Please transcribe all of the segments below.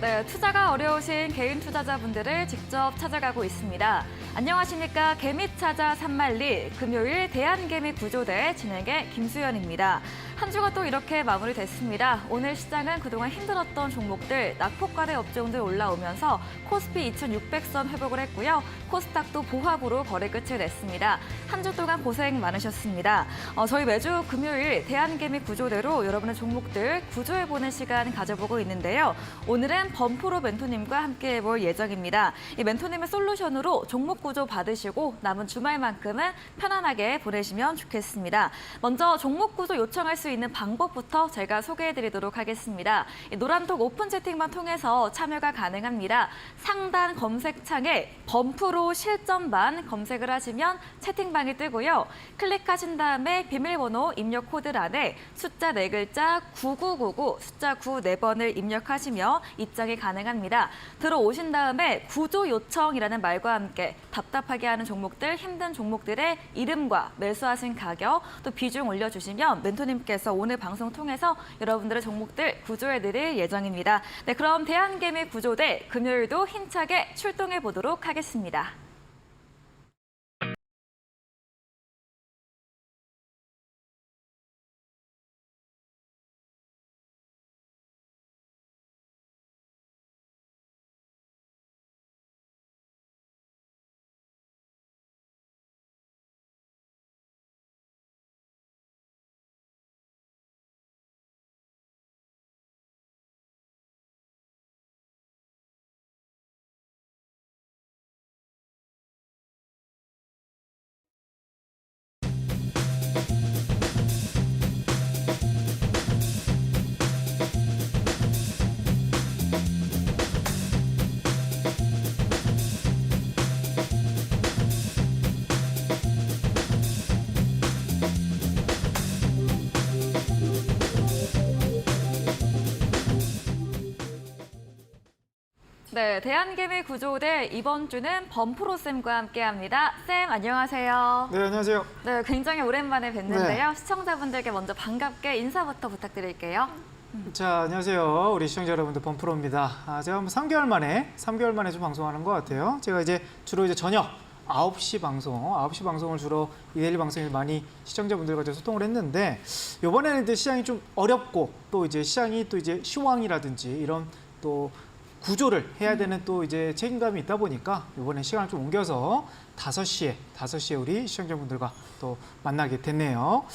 네, 투자가 어려우신 개인 투자자분들을 직접 찾아가고 있습니다. 안녕하십니까. 개미찾아 산만리 금요일 대한개미 구조대 진행의 김수연입니다. 한 주가 또 이렇게 마무리됐습니다. 오늘 시장은 그동안 힘들었던 종목들, 낙폭과대 업종들 올라오면서 코스피 2600선 회복을 했고요. 코스닥도 보합으로 거래 끝을 냈습니다. 한 주 동안 고생 많으셨습니다. 저희 매주 금요일 대한개미 구조대로 여러분의 종목들 구조해보는 시간 가져보고 있는데요. 오늘은 범프로 멘토님과 함께 해볼 예정입니다. 이 멘토님의 솔루션으로 종목 구조 받으시고 남은 주말만큼은 편안하게 보내시면 좋겠습니다. 먼저 종목 구조 요청할 수 있는 방법부터 제가 소개해드리도록 하겠습니다. 이 노란톡 오픈 채팅만 통해서 참여가 가능합니다. 상단 검색창에 범프로 실전반 검색을 하시면 채팅방이 뜨고요. 클릭하신 다음에 비밀번호 입력 코드란에 숫자 4글자 9999, 숫자 9 4번을 입력하시며 입장이 가능합니다. 들어오신 다음에 구조 요청이라는 말과 함께 답답하게 하는 종목들, 힘든 종목들의 이름과 매수하신 가격, 또 비중 올려주시면 멘토님께서 오늘 방송 통해서 여러분들의 종목들 구조해드릴 예정입니다. 네, 그럼 대한개미 구조대 금요일도 힘차게 출동해 보도록 하겠습니다. 네, 대한개미 구조대 이번 주는 범프로쌤과 함께합니다. 쌤, 안녕하세요. 네, 안녕하세요. 네, 굉장히 오랜만에 뵀는데요. 시청자분들께 먼저 반갑게 인사부터 부탁드릴게요. 자, 안녕하세요. 우리 시청자 여러분들, 범프로입니다. 제가 3개월 만에 좀 방송하는 것 같아요. 제가 이제 주로 저녁 9시 방송을 주로 이데일리 방송에 많이 시청자분들과 소통을 했는데, 이번에는 이제 시장이 좀 어렵고, 또 이제 시장이 또 이제 시황이라든지 이런 또 구조를 해야 되는 또 이제 책임감이 있다 보니까 이번에 시간을 좀 옮겨서 5시에 우리 시청자분들과 또 만나게 됐네요.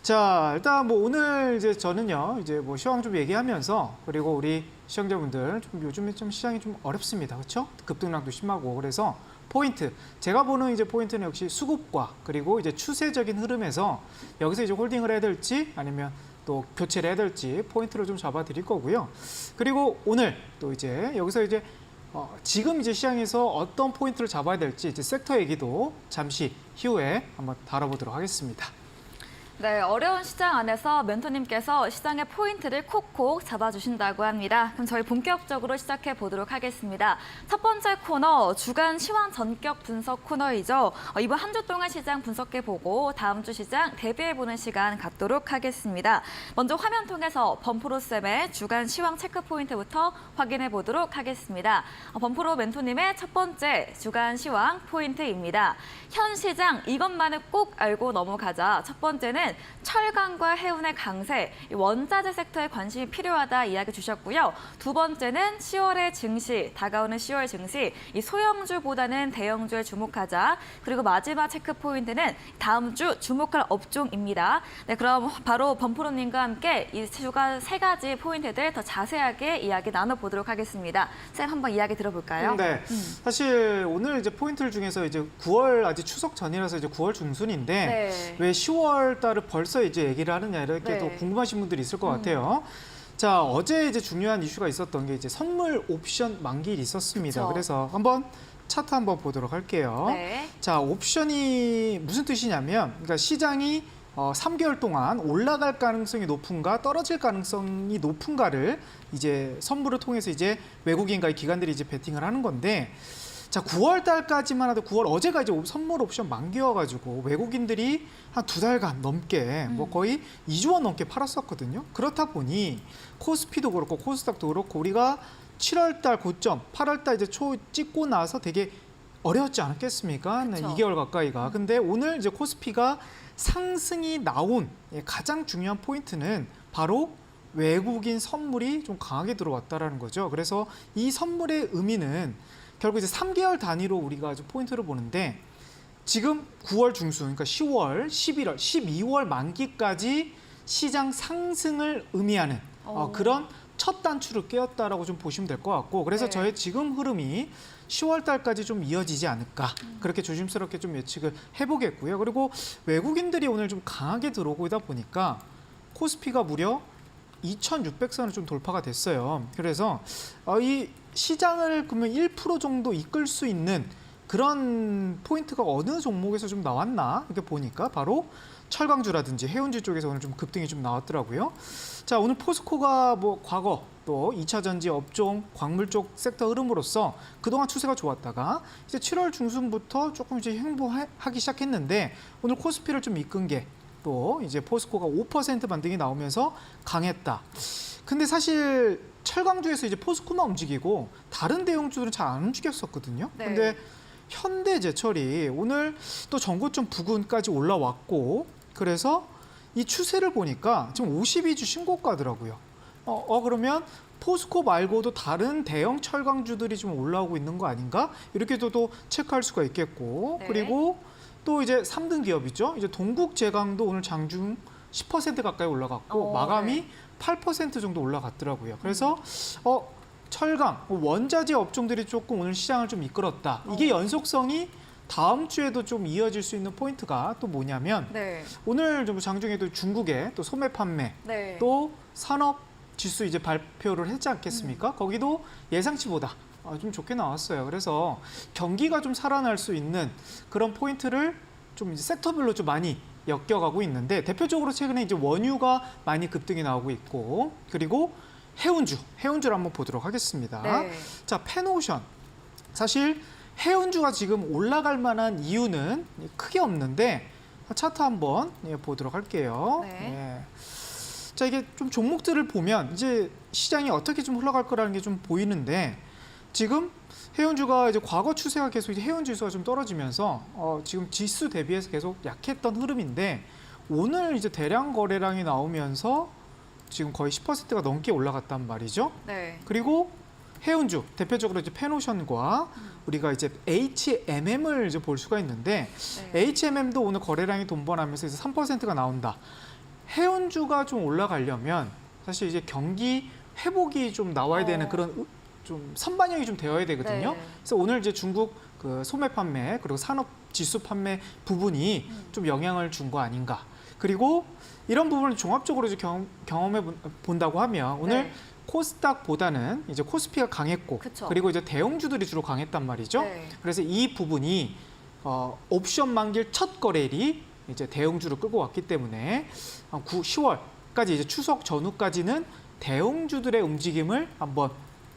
자, 일단 오늘 이제 저는요, 시황 좀 얘기하면서, 그리고 우리 시청자분들 요즘에 좀 시장이 좀 어렵습니다. 그렇죠? 급등락도 심하고. 그래서 제가 보는 포인트는 역시 수급과, 그리고 이제 추세적인 흐름에서 여기서 이제 홀딩을 해야 될지 아니면 또 교체를 해야 될지 포인트를 좀 잡아 드릴 거고요. 그리고 오늘 또 여기서 지금 시장에서 어떤 포인트를 잡아야 될지 섹터 얘기도 잠시 이후에 한번 다뤄보도록 하겠습니다. 네, 어려운 시장 안에서 멘토님께서 시장의 포인트를 콕콕 잡아주신다고 합니다. 그럼 저희 본격적으로 시작해 보도록 하겠습니다. 첫 번째 코너, 주간 시황 전격 분석 코너이죠. 이번 한 주 동안 시장 분석해보고 다음 주 시장 대비해보는 시간 갖도록 하겠습니다. 먼저 화면 통해서 범프로쌤의 주간 시황 체크 포인트부터 확인해 보도록 하겠습니다. 범프로 멘토님의 첫 번째 주간 시황 포인트입니다. 현 시장 이것만은 꼭 알고 넘어가자. 첫 번째는 철강과 해운의 강세, 원자재 섹터에 관심이 필요하다 이야기 주셨고요. 두 번째는 10월의 증시, 다가오는 10월 증시, 이 소형주보다는 대형주에 주목하자. 그리고 마지막 체크 포인트는 다음 주 주목할 업종입니다. 네, 그럼 바로 범프로님과 함께 이 주간 3가지 포인트들 더 자세하게 이야기 나눠보도록 하겠습니다. 쌤, 한번 이야기 들어볼까요? 네, 사실 오늘 포인트들 중에서 9월 아직 추석 전이라서 9월 중순인데 네. 왜 10월 달을 벌써 얘기를 하느냐 이렇게 또 궁금하신 분들이 있을 것 같아요. 자, 어제 중요한 이슈가 있었던 게 선물 옵션 만기일이 있었습니다. 그쵸. 그래서 한번 차트 한번 보도록 할게요. 네. 자, 옵션이 무슨 뜻이냐면, 그러니까 시장이 3개월 동안 올라갈 가능성이 높은가 떨어질 가능성이 높은가를 선물을 통해서 외국인과의 기관들이 베팅을 하는 건데, 자, 9월 달까지만 해도 어제가 선물 옵션 만기여가지고 외국인들이 한 2달간 넘게 거의 2조 원 넘게 팔았었거든요. 그렇다 보니 코스피도 그렇고 코스닥도 그렇고 우리가 7월 달 고점, 8월 달 이제 초 찍고 나서 되게 어려웠지 않았겠습니까? 그쵸. 2개월 가까이가. 근데 오늘 이제 코스피가 상승이 나온 가장 중요한 포인트는 바로 외국인 선물이 좀 강하게 들어왔다라는 거죠. 그래서 이 선물의 의미는 결국 이제 3개월 단위로 우리가 좀 포인트를 보는데 지금 9월 중순, 그러니까 10월, 11월, 12월 만기까지 시장 상승을 의미하는 그런 첫 단추를 꿰었다라고 좀 보시면 될 것 같고, 그래서 네. 저의 지금 흐름이 10월 달까지 좀 이어지지 않을까, 그렇게 조심스럽게 좀 예측을 해보겠고요. 그리고 외국인들이 오늘 좀 강하게 들어오고 있다 보니까 코스피가 무려 2,600선을 좀 돌파가 됐어요. 그래서 이 시장을 그러면 1% 정도 이끌 수 있는 그런 포인트가 어느 종목에서 좀 나왔나 이렇게 보니까 바로 철강주라든지 해운주 쪽에서 오늘 좀 급등이 좀 나왔더라고요. 자, 오늘 포스코가 뭐 과거 또 2차 전지 업종, 광물 쪽 섹터 흐름으로서 그동안 추세가 좋았다가 이제 7월 중순부터 조금 이제 횡보하기 시작했는데 오늘 코스피를 좀 이끈 게 또 이제 포스코가 5% 반등이 나오면서 강했다. 근데 사실 철강주에서 이제 포스코만 움직이고 다른 대형주들은 잘 안 움직였었거든요. 네. 근데 현대제철이 오늘 또 전고점 부근까지 올라왔고, 그래서 이 추세를 보니까 지금 52주 신고가더라고요. 그러면 포스코 말고도 다른 대형 철강주들이 좀 올라오고 있는 거 아닌가? 이렇게도 또 체크할 수가 있겠고, 네. 그리고 또 이제 3등 기업이죠. 이제 동국제강도 오늘 장중 10% 가까이 올라갔고 마감이 네. 8% 정도 올라갔더라고요. 그래서 철강, 원자재 업종들이 조금 오늘 시장을 좀 이끌었다. 이게 연속성이 다음 주에도 좀 이어질 수 있는 포인트가 또 뭐냐면 네. 오늘 좀 장중에도 중국의 또 소매 판매 네. 또 산업 지수 이제 발표를 했지 않겠습니까? 거기도 예상치보다 좀 좋게 나왔어요. 그래서 경기가 좀 살아날 수 있는 그런 포인트를 좀 이제 섹터별로 좀 많이 엮여가고 있는데 대표적으로 최근에 이제 원유가 많이 급등이 나오고 있고, 그리고 해운주를 한번 보도록 하겠습니다. 네. 자, 펜오션. 사실 해운주가 지금 올라갈 만한 이유는 크게 없는데 차트 한번 보도록 할게요. 네. 자, 이게 좀 종목들을 보면 이제 시장이 어떻게 좀 흘러갈 거라는 게 좀 보이는데 지금 해운주가 이제 과거 추세가 계속 이제 해운 지수가 좀 떨어지면서 지금 지수 대비해서 계속 약했던 흐름인데 오늘 이제 대량 거래량이 나오면서 지금 거의 10%가 넘게 올라갔단 말이죠. 네. 그리고 해운주 대표적으로 이제 펜오션과 우리가 이제 HMM을 이제 볼 수가 있는데 네. HMM도 오늘 거래량이 돈번하면서 이제 3%가 나온다. 해운주가 좀 올라가려면 사실 이제 경기 회복이 좀 나와야 되는 그런 좀 선반영이 좀 되어야 되거든요. 네. 그래서 오늘 이제 중국 그 소매 판매 그리고 산업 지수 판매 부분이 좀 영향을 준 거 아닌가. 그리고 이런 부분을 종합적으로 이제 경험해 본다고 하면 오늘 네. 코스닥보다는 이제 코스피가 강했고, 그쵸. 그리고 이제 대형주들이 주로 강했단 말이죠. 네. 그래서 이 부분이 옵션 만기일 첫 거래일이 이제 대형주를 끌고 왔기 때문에 10월까지 이제 추석 전후까지는 대형주들의 움직임을 한번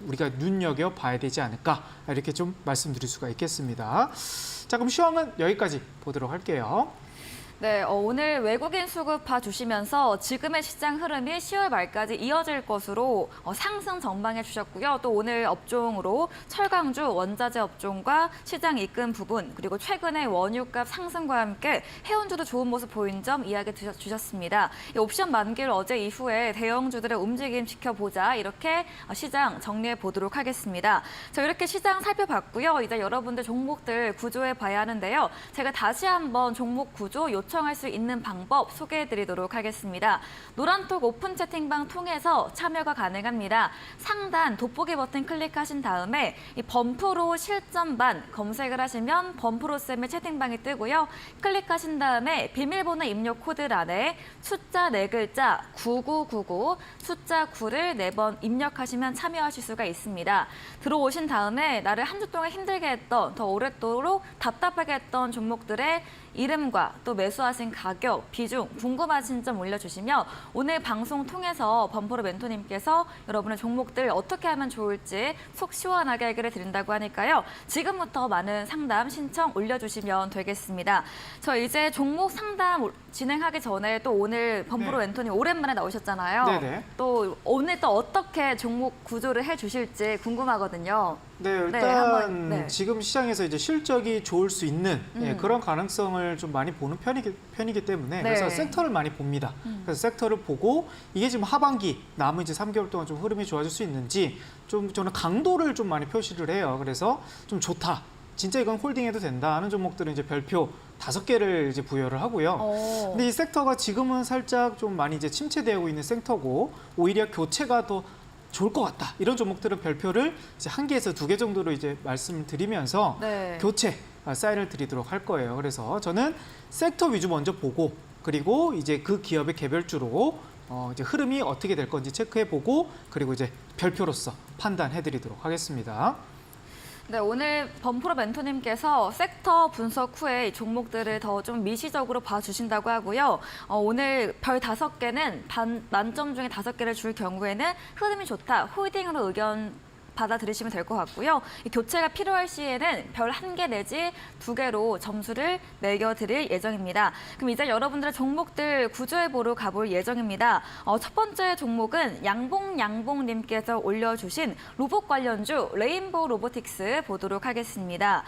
우리가 눈여겨 봐야 되지 않을까, 이렇게 좀 말씀드릴 수가 있겠습니다. 자, 그럼 시황은 여기까지 보도록 할게요. 네, 오늘 외국인 수급 봐주시면서 지금의 시장 흐름이 10월 말까지 이어질 것으로 상승 전망해 주셨고요. 또 오늘 업종으로 철강주, 원자재 업종과 시장 이끈 부분, 그리고 최근의 원유값 상승과 함께 해운주도 좋은 모습 보인 점 이야기 주셨습니다. 이 옵션 만기일 어제 이후에 대형주들의 움직임 지켜보자, 이렇게 시장 정리해 보도록 하겠습니다. 자, 이렇게 시장 살펴봤고요. 이제 여러분들 종목들 구조해 봐야 하는데요. 제가 다시 한번 종목 구조 요청할 수 있는 방법 소개해드리도록 하겠습니다. 노란톡 오픈 채팅방 통해서 참여가 가능합니다. 상단 돋보기 버튼 클릭하신 다음에 이 범프로 실전반 검색을 하시면 범프로쌤의 채팅방이 뜨고요. 클릭하신 다음에 비밀번호 입력 코드란에 숫자 4글자 9999 숫자 9를 4번 입력하시면 참여하실 수가 있습니다. 들어오신 다음에 나를 한 주 동안 힘들게 했던, 더 오랫도록 답답하게 했던 종목들의 이름과 또 매수하신 가격, 비중, 궁금하신 점 올려주시면 오늘 방송 통해서 범프로 멘토님께서 여러분의 종목들 어떻게 하면 좋을지 속 시원하게 해결해 드린다고 하니까요. 지금부터 많은 상담 신청 올려주시면 되겠습니다. 저 이제 종목 상담 진행하기 전에 또 오늘 범프로 네. 멘토님 오랜만에 나오셨잖아요. 네네. 또 오늘 또 어떻게 종목 구조를 해주실지 궁금하거든요. 네, 일단 네, 한번, 네. 지금 시장에서 이제 실적이 좋을 수 있는 그런 가능성을 좀 많이 보는 편이기 때문에 네. 그래서 섹터를 많이 봅니다. 그래서 섹터를 보고 이게 지금 하반기 남은 이제 3개월 동안 좀 흐름이 좋아질 수 있는지 좀 저는 강도를 좀 많이 표시를 해요. 그래서 좀 좋다. 진짜 이건 홀딩해도 된다 하는 종목들은 이제 별표 5개를 이제 부여를 하고요. 근데 이 섹터가 지금은 살짝 좀 많이 이제 침체되고 있는 섹터고 오히려 교체가 더 좋을 것 같다. 이런 종목들은 별표를 이제 1개에서 2개 정도로 이제 말씀을 드리면서 네. 교체 사인을 드리도록 할 거예요. 그래서 저는 섹터 위주 먼저 보고 그리고 이제 그 기업의 개별주로 이제 흐름이 어떻게 될 건지 체크해 보고 그리고 이제 별표로서 판단해 드리도록 하겠습니다. 네, 오늘 범프로 멘토님께서 섹터 분석 후에 이 종목들을 더 좀 미시적으로 봐주신다고 하고요. 오늘 별 5개는 만점 중에 5개를 줄 경우에는 흐름이 좋다, 홀딩으로 의견 받아들이시면 될 것 같고요. 이 교체가 필요할 시에는 별 1개 내지 2개로 점수를 매겨드릴 예정입니다. 그럼 이제 여러분들의 종목들 구조해보러 가볼 예정입니다. 첫 번째 종목은 양봉님께서 올려주신 로봇 관련주 레인보우 로보틱스 보도록 하겠습니다.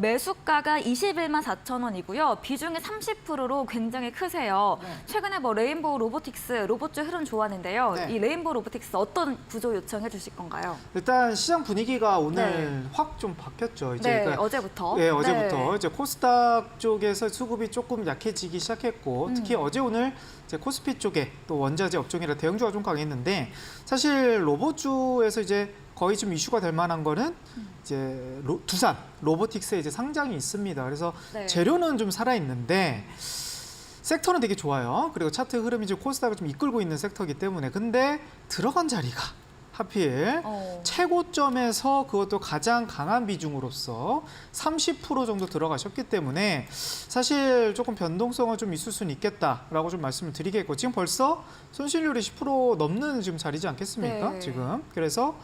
매수가가 21만 4천 원이고요. 비중이 30%로 굉장히 크세요. 네. 최근에 뭐 레인보우 로보틱스 로봇주 흐름 좋았는데요. 네. 이 레인보우 로보틱스 어떤 구조 요청해 주실 건가요? 일단 시장 분위기가 오늘 네. 확 좀 바뀌었죠. 이제 네, 그러니까 어제부터. 네, 어제부터 네. 이제 코스닥 쪽에서 수급이 조금 약해지기 시작했고 특히 어제 오늘 이제 코스피 쪽에 또 원자재 업종이라 대형주가 좀 강했는데 사실 로봇주에서 이제 거의 좀 이슈가 될 만한 거는 이제 두산 로보틱스에 이제 상장이 있습니다. 그래서 네. 재료는 좀 살아 있는데 섹터는 되게 좋아요. 그리고 차트 흐름이 이제 코스닥을 좀 이끌고 있는 섹터이기 때문에 근데 들어간 자리가 하필 최고점에서 그것도 가장 강한 비중으로서 30% 정도 들어가셨기 때문에 사실 조금 변동성은 좀 있을 수는 있겠다라고 좀 말씀을 드리겠고 지금 벌써 손실률이 10% 넘는 지금 자리지 않겠습니까? 네. 지금 그래서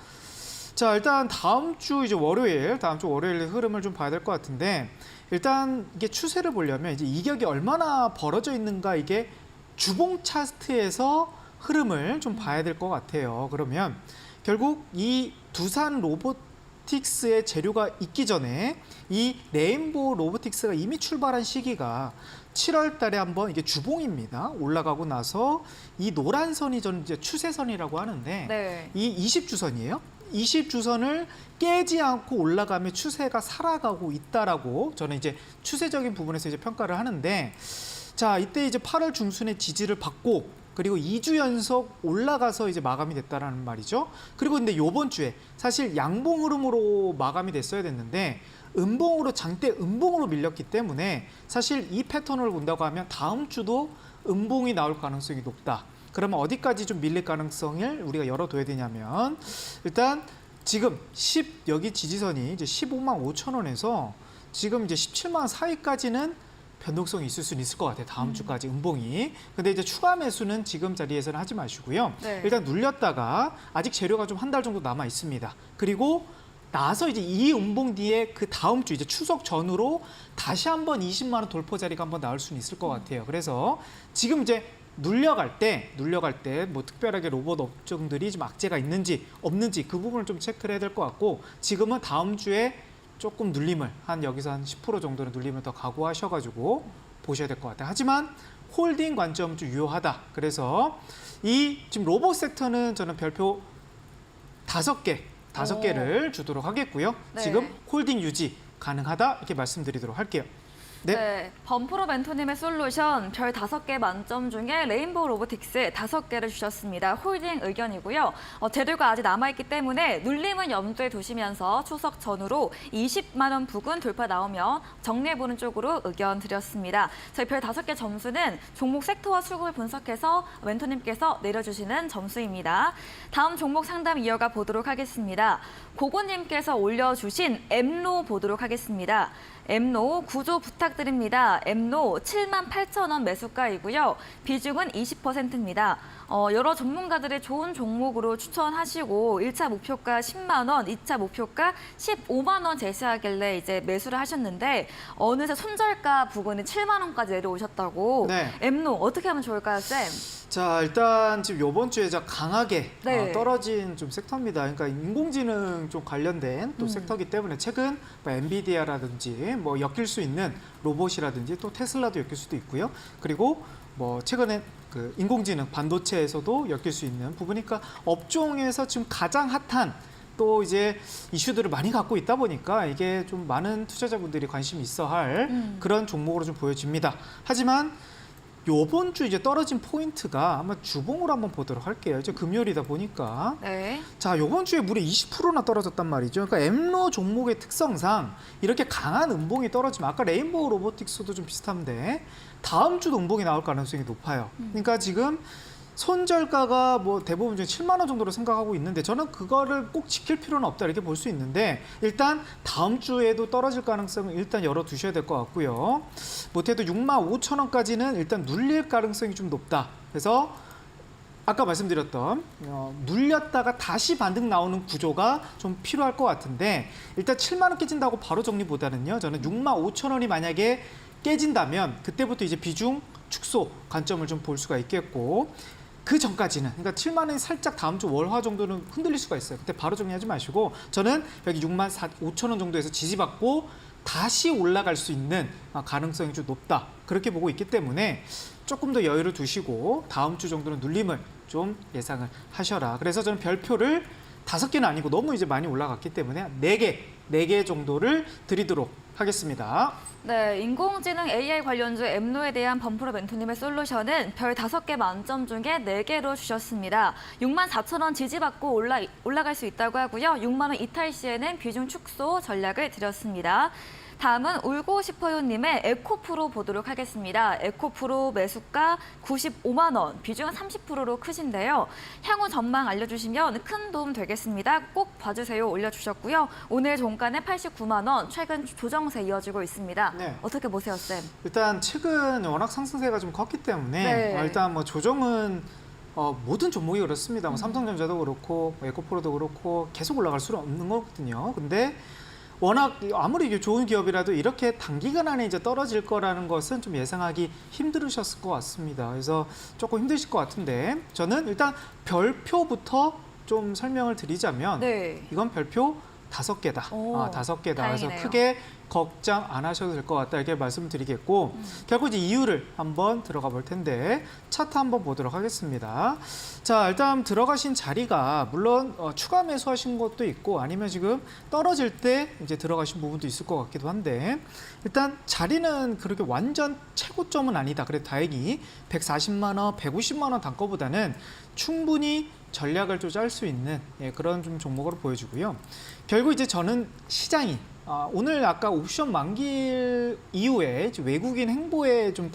자 일단 다음 주 월요일 흐름을 좀 봐야 될 것 같은데 일단 이게 추세를 보려면 이제 이격이 얼마나 벌어져 있는가 이게 주봉 차트에서 흐름을 좀 봐야 될 것 같아요. 그러면 결국 이 두산 로보틱스의 재료가 있기 전에 이 레인보우 로보틱스가 이미 출발한 시기가 7월 달에 한번 이게 주봉입니다. 올라가고 나서 이 노란 선이 저는 이제 추세선이라고 하는데 네. 이 20주선이에요. 20주선을 깨지 않고 올라가며 추세가 살아가고 있다라고 저는 이제 추세적인 부분에서 이제 평가를 하는데 자, 이때 이제 8월 중순에 지지를 받고 그리고 2주 연속 올라가서 이제 마감이 됐다라는 말이죠. 그리고 근데 요번 주에 사실 양봉 흐름으로 마감이 됐어야 됐는데 장대 음봉으로 밀렸기 때문에 사실 이 패턴을 본다고 하면 다음 주도 음봉이 나올 가능성이 높다. 그러면 어디까지 좀 밀릴 가능성을 우리가 열어둬야 되냐면 일단 지금 여기 지지선이 이제 15만 5천 원에서 지금 이제 17만 사이까지는 변동성이 있을 수는 있을 것 같아요. 다음 주까지 음봉이. 근데 이제 추가 매수는 지금 자리에서는 하지 마시고요. 네. 일단 눌렸다가 아직 재료가 좀 한 달 정도 남아 있습니다. 그리고 나서 이제 이 음봉 뒤에 그 다음 주 이제 추석 전후로 다시 한번 20만 원 돌파 자리가 한번 나올 수는 있을 것 같아요. 그래서 지금 이제 눌려갈 때 뭐 특별하게 로봇 업종들이 좀 악재가 있는지 없는지 그 부분을 좀 체크를 해야 될 것 같고 지금은 다음 주에 조금 눌림을 여기서 한 10% 정도는 눌림을 더 각오하셔가지고 보셔야 될 것 같아요. 하지만 홀딩 관점 좀 유효하다. 그래서 이 지금 로봇 섹터는 저는 별표 5개를 주도록 하겠고요. 네. 지금 홀딩 유지 가능하다 이렇게 말씀드리도록 할게요. 네. 범프로 멘토님의 솔루션 별 5개 만점 중에 레인보우 로보틱스 5개를 주셨습니다. 홀딩 의견이고요. 재료가 아직 남아있기 때문에 눌림은 염두에 두시면서 추석 전후로 20만 원 부근 돌파 나오면 정리해보는 쪽으로 의견 드렸습니다. 저희 별 5개 점수는 종목 섹터와 수급을 분석해서 멘토님께서 내려주시는 점수입니다. 다음 종목 상담 이어가 보도록 하겠습니다. 고고님께서 올려주신 엠로 보도록 하겠습니다. 엠노 구조 부탁드립니다. 엠노 78,000원 매수가이고요. 비중은 20%입니다. 여러 전문가들의 좋은 종목으로 추천하시고 1차 목표가 10만 원, 2차 목표가 15만 원 제시하길래 이제 매수를 하셨는데 어느새 손절가 부근이 7만 원까지 내려오셨다고. 네. 엠노 어떻게 하면 좋을까요, 쌤? 자, 일단 지금 이번 주에 강하게 네. 떨어진 좀 섹터입니다. 그러니까 인공지능 좀 관련된 또 섹터이기 때문에 최근 뭐 엔비디아라든지 뭐 엮일 수 있는 로봇이라든지 또 테슬라도 엮일 수도 있고요. 그리고 뭐 최근에 그 인공지능 반도체에서도 엮일 수 있는 부분이니까 업종에서 지금 가장 핫한 또 이제 이슈들을 많이 갖고 있다 보니까 이게 좀 많은 투자자분들이 관심이 있어 할 그런 종목으로 좀 보여집니다. 하지만 요번 주 이제 떨어진 포인트가 아마 주봉으로 한번 보도록 할게요. 이제 금요일이다 보니까. 네. 자, 요번 주에 무려 20%나 떨어졌단 말이죠. 그러니까 엠로 종목의 특성상 이렇게 강한 음봉이 떨어지면 아까 레인보우 로보틱스도 좀 비슷한데 다음 주도 음봉이 나올 가능성이 높아요. 그러니까 지금 손절가가 뭐 대부분 중에 7만 원 정도로 생각하고 있는데 저는 그거를 꼭 지킬 필요는 없다 이렇게 볼 수 있는데 일단 다음 주에도 떨어질 가능성은 일단 열어두셔야 될 것 같고요. 못해도 6만 5천 원까지는 일단 눌릴 가능성이 좀 높다. 그래서 아까 말씀드렸던 눌렸다가 다시 반등 나오는 구조가 좀 필요할 것 같은데 일단 7만 원 깨진다고 바로 정리보다는요. 저는 6만 5천 원이 만약에 깨진다면 그때부터 이제 비중 축소 관점을 좀 볼 수가 있겠고 그 전까지는 그러니까 7만 원이 살짝 다음 주 월화 정도는 흔들릴 수가 있어요. 그때 바로 정리하지 마시고 저는 여기 6만 5천 원 정도에서 지지받고 다시 올라갈 수 있는 가능성이 좀 높다. 그렇게 보고 있기 때문에 조금 더 여유를 두시고 다음 주 정도는 눌림을 좀 예상을 하셔라. 그래서 저는 별표를 5개는 아니고 너무 이제 많이 올라갔기 때문에 4개 정도를 드리도록 하겠습니다. 네, 인공지능 AI 관련주 엠노에 대한 범프로 멘토님의 솔루션은 별 5개 만점 중에 4개로 주셨습니다. 6만 4천 원 지지받고 올라갈 수 있다고 하고요. 6만 원 이탈 시에는 비중 축소 전략을 드렸습니다. 다음은 울고 싶어요님의 에코프로 보도록 하겠습니다. 에코프로 매수가 95만 원, 비중은 30%로 크신데요. 향후 전망 알려주시면 큰 도움 되겠습니다. 꼭 봐주세요 올려주셨고요. 오늘 종가는 89만 원, 최근 조정세 이어지고 있습니다. 네. 어떻게 보세요, 쌤? 일단 최근 워낙 상승세가 좀 컸기 때문에 네. 일단 뭐 조정은 모든 종목이 그렇습니다. 뭐 삼성전자도 그렇고 뭐 에코프로도 그렇고 계속 올라갈 수는 없는 거거든요. 근데 워낙 아무리 이게 좋은 기업이라도 이렇게 단기간 안에 이제 떨어질 거라는 것은 좀 예상하기 힘들으셨을 것 같습니다. 그래서 조금 힘드실 것 같은데 저는 일단 별표부터 좀 설명을 드리자면 네. 이건 별표 5개다. 오, 5개다. 그래서 다행이네요. 크게 걱정 안 하셔도 될 것 같다 이렇게 말씀드리겠고 결국 이제 이유를 한번 들어가 볼 텐데 차트 한번 보도록 하겠습니다. 자, 일단 들어가신 자리가 물론 추가 매수하신 것도 있고 아니면 지금 떨어질 때 이제 들어가신 부분도 있을 것 같기도 한데 일단 자리는 그렇게 완전 최고점은 아니다. 그래도 다행히 140만 원, 150만 원 단가보다는 충분히 전략을 좀 짤 수 있는 그런 좀 종목으로 보여주고요. 결국 이제 저는 시장이 오늘 아까 옵션 만기 이후에 외국인 행보에 좀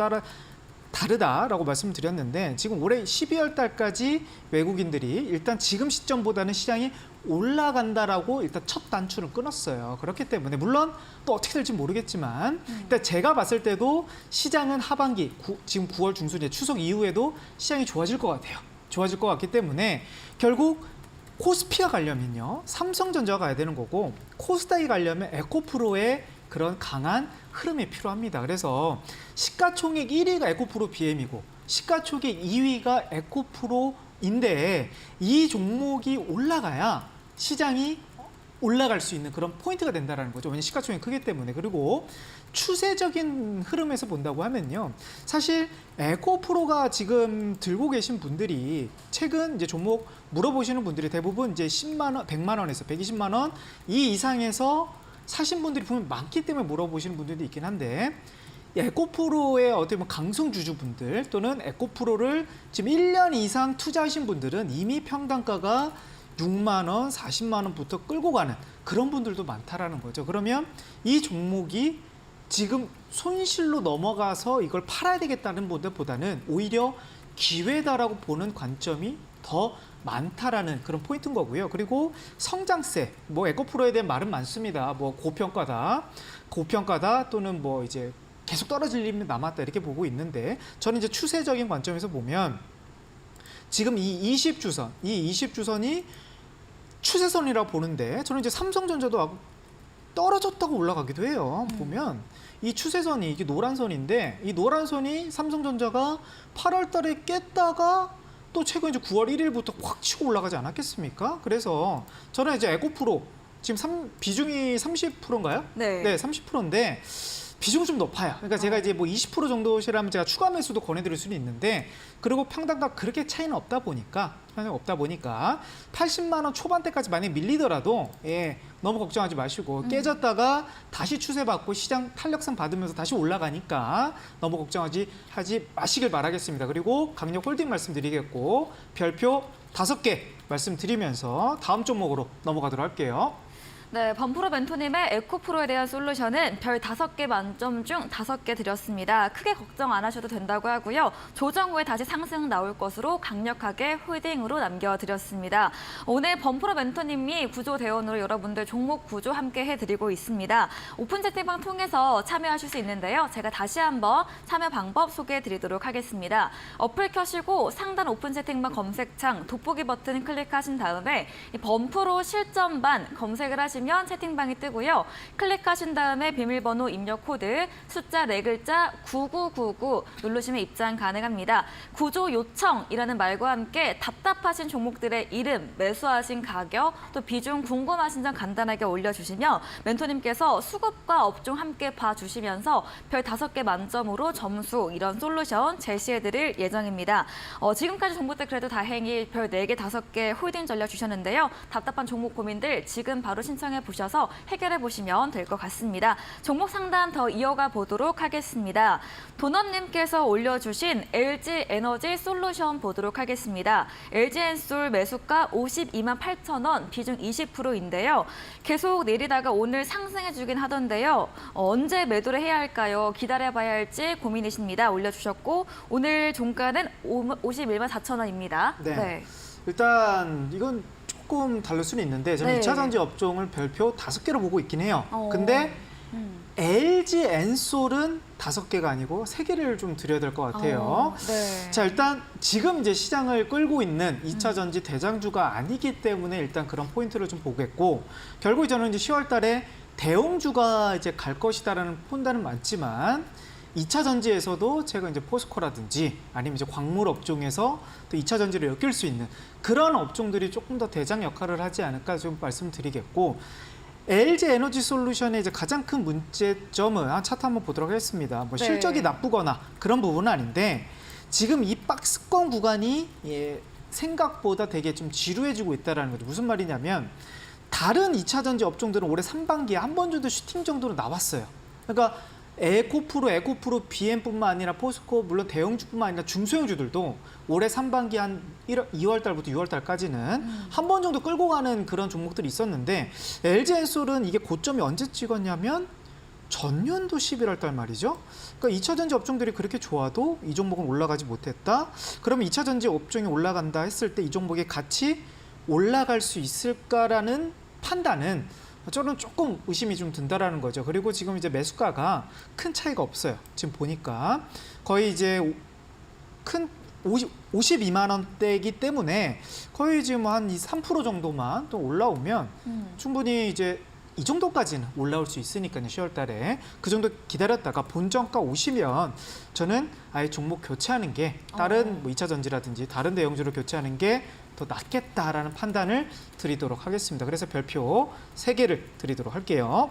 다르다라고 말씀드렸는데 지금 올해 12월 달까지 외국인들이 일단 지금 시점보다는 시장이 올라간다라고 일단 첫 단추를 끊었어요. 그렇기 때문에 물론 또 어떻게 될지 모르겠지만 일단 제가 봤을 때도 시장은 하반기 지금 9월 중순 이제 추석 이후에도 시장이 좋아질 것 같아요. 좋아질 것 같기 때문에 결국 코스피가 가려면요 삼성전자가 가야 되는 거고 코스닥이 가려면 에코프로의 그런 강한 흐름이 필요합니다. 그래서 시가총액 1위가 에코프로 BM이고 시가총액 2위가 에코프로인데 이 종목이 올라가야 시장이 올라갈 수 있는 그런 포인트가 된다는 거죠. 왜냐하면 시가총액이 크기 때문에. 그리고 추세적인 흐름에서 본다고 하면요. 사실 에코프로가 지금 들고 계신 분들이 최근 이제 종목 물어보시는 분들이 대부분 이제 10만 원, 100만 원에서 120만 원 이 이상에서 사신 분들이 보면 많기 때문에 물어보시는 분들도 있긴 한데 에코프로의 어떻게 보면 강성주주분들 또는 에코프로를 지금 1년 이상 투자하신 분들은 이미 평단가가 6만 원, 40만 원부터 끌고 가는 그런 분들도 많다라는 거죠. 그러면 이 종목이 지금 손실로 넘어가서 이걸 팔아야 되겠다는 분들보다는 오히려 기회다라고 보는 관점이 더 많다라는 그런 포인트인 거고요. 그리고 성장세, 뭐 에코프로에 대한 말은 많습니다. 뭐 고평가다 또는 뭐 이제 계속 떨어질 일이 남았다 이렇게 보고 있는데 저는 이제 추세적인 관점에서 보면 지금 이 20주선이 추세선이라고 보는데 저는 이제 삼성전자도 떨어졌다고 올라가기도 해요. 보면 이 추세선이 이게 노란 선인데 이 노란 선이 삼성전자가 8월 달에 깼다가 또 최근 이제 9월 1일부터 확 치고 올라가지 않았겠습니까? 그래서 저는 이제 에코프로 지금 비중이 30%인가요? 네. 네, 30%인데 비중은 좀 높아요. 그러니까 제가 이제 뭐 20% 정도시라면 제가 추가 매수도 권해드릴 수는 있는데 그리고 평단가 그렇게 차이는 없다 보니까 80만 원 초반대까지 만약 밀리더라도 너무 걱정하지 마시고 깨졌다가 다시 추세받고 시장 탄력성 받으면서 다시 올라가니까 너무 걱정하지 마시길 바라겠습니다. 그리고 강력 홀딩 말씀드리겠고 별표 5개 말씀드리면서 다음 종목으로 넘어가도록 할게요. 네, 범프로 멘토님의 에코프로에 대한 솔루션은 별 5개 만점 중 5개 드렸습니다. 크게 걱정 안 하셔도 된다고 하고요. 조정 후에 다시 상승 나올 것으로 강력하게 홀딩으로 남겨드렸습니다. 오늘 범프로 멘토님이 구조 대원으로 여러분들 종목 구조 함께 해드리고 있습니다. 오픈 채팅방 통해서 참여하실 수 있는데요. 제가 다시 한번 참여 방법 소개해드리도록 하겠습니다. 어플 켜시고 상단 오픈 채팅방 검색창 돋보기 버튼 클릭하신 다음에 이 범프로 실전반 검색을 하시면 채팅방이 뜨고요. 클릭하신 다음에 비밀번호 입력 코드 숫자 4글자 9999 누르시면 입장 가능합니다. 구조 요청이라는 말과 함께 답답하신 종목들의 이름, 매수하신 가격, 또 비중 궁금하신 점 간단하게 올려주시면 멘토님께서 수급과 업종 함께 봐주시면서 별 5개 만점으로 점수 이런 솔루션 제시해드릴 예정입니다. 지금까지 종목들 그래도 다행히 별 4개, 5개 홀딩 전략 주셨는데요. 답답한 종목 고민들 지금 바로 신청해 보셔서 해결해 보시면 될 것 같습니다. 종목 상담 더 이어가 보도록 하겠습니다. 도넛님께서 올려주신 LG 에너지 솔루션 보도록 하겠습니다. LG 엔솔 매수가 52만 8천 원, 비중 20%인데요. 계속 내리다가 오늘 상승해 주긴 하던데요. 언제 매도를 해야 할까요? 기다려봐야 할지 고민이십니다. 올려주셨고 오늘 종가는 51만 4천 원입니다. 네. 일단 이건 조금 다를 수는 있는데 저는 네. 2차 전지 업종을 별표 5개로 보고 있긴 해요. 근데 LG 엔솔은 5개가 아니고 3개를 좀 드려야 될 것 같아요. 네. 자, 일단 지금 이제 시장을 끌고 있는 2차 전지 대장주가 아니기 때문에 일단 그런 포인트를 좀 보겠고 결국 저는 이제 10월 달에 대형주가 이제 갈 것이다라는 판단은 많지만 2차 전지에서도 제가 이제 포스코라든지 아니면 이제 광물 업종에서 또 2차 전지를 엮일 수 있는 그런 업종들이 조금 더 대장 역할을 하지 않을까 좀 말씀드리겠고 LG 에너지 솔루션의 이제 가장 큰 문제점은 차트 한번 보도록 하겠습니다. 뭐 네. 실적이 나쁘거나 그런 부분은 아닌데 지금 이 박스권 구간이 생각보다 되게 좀 지루해지고 있다는 거죠. 무슨 말이냐면 다른 2차 전지 업종들은 올해 상반기에 한 번 정도 슈팅 정도로 나왔어요. 그러니까 에코프로, BM뿐만 아니라 포스코, 물론 대형주뿐만 아니라 중소형주들도 올해 상반기 한 2월 달부터 6월 달까지는 한 번 정도 끌고 가는 그런 종목들이 있었는데 LG엔솔은 이게 고점이 언제 찍었냐면 전년도 11월 달 말이죠. 그러니까 2차 전지 업종들이 그렇게 좋아도 이 종목은 올라가지 못했다. 그러면 2차 전지 업종이 올라간다 했을 때 이 종목이 같이 올라갈 수 있을까라는 판단은 저는 조금 의심이 좀 든다라는 거죠. 그리고 지금 이제 매수가가 큰 차이가 없어요. 지금 보니까 거의 이제 큰 52만 원대이기 때문에 거의 지금 한 3% 정도만 또 올라오면 충분히 이제 이 정도까지는 올라올 수 있으니까요. 10월 달에 그 정도 기다렸다가 본정가 오시면 저는 아예 종목 교체하는 게 다른 뭐 2차 전지라든지 다른 대형주로 교체하는 게 더 낫겠다라는 판단을 드리도록 하겠습니다. 그래서 별표 3개를 드리도록 할게요.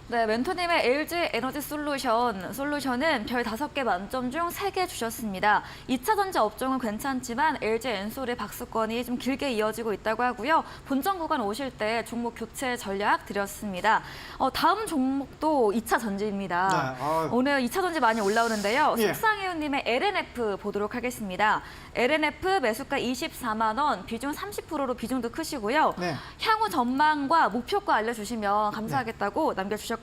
네, 멘토님의 LG 에너지 솔루션은 별 5개 만점 중 3개 주셨습니다. 2차 전지 업종은 괜찮지만 LG 엔솔의 박스권이 좀 길게 이어지고 있다고 하고요. 본전 구간 오실 때 종목 교체 전략 드렸습니다. 다음 종목도 2차 전지입니다. 네, 오늘 2차 전지 많이 올라오는데요. 예. 숙상혜원님의 LNF 보도록 하겠습니다. LNF 매수가 24만 원, 비중 30%로 비중도 크시고요. 네. 향후 전망과 목표가 알려주시면 감사하겠다고 남겨주셨거든요.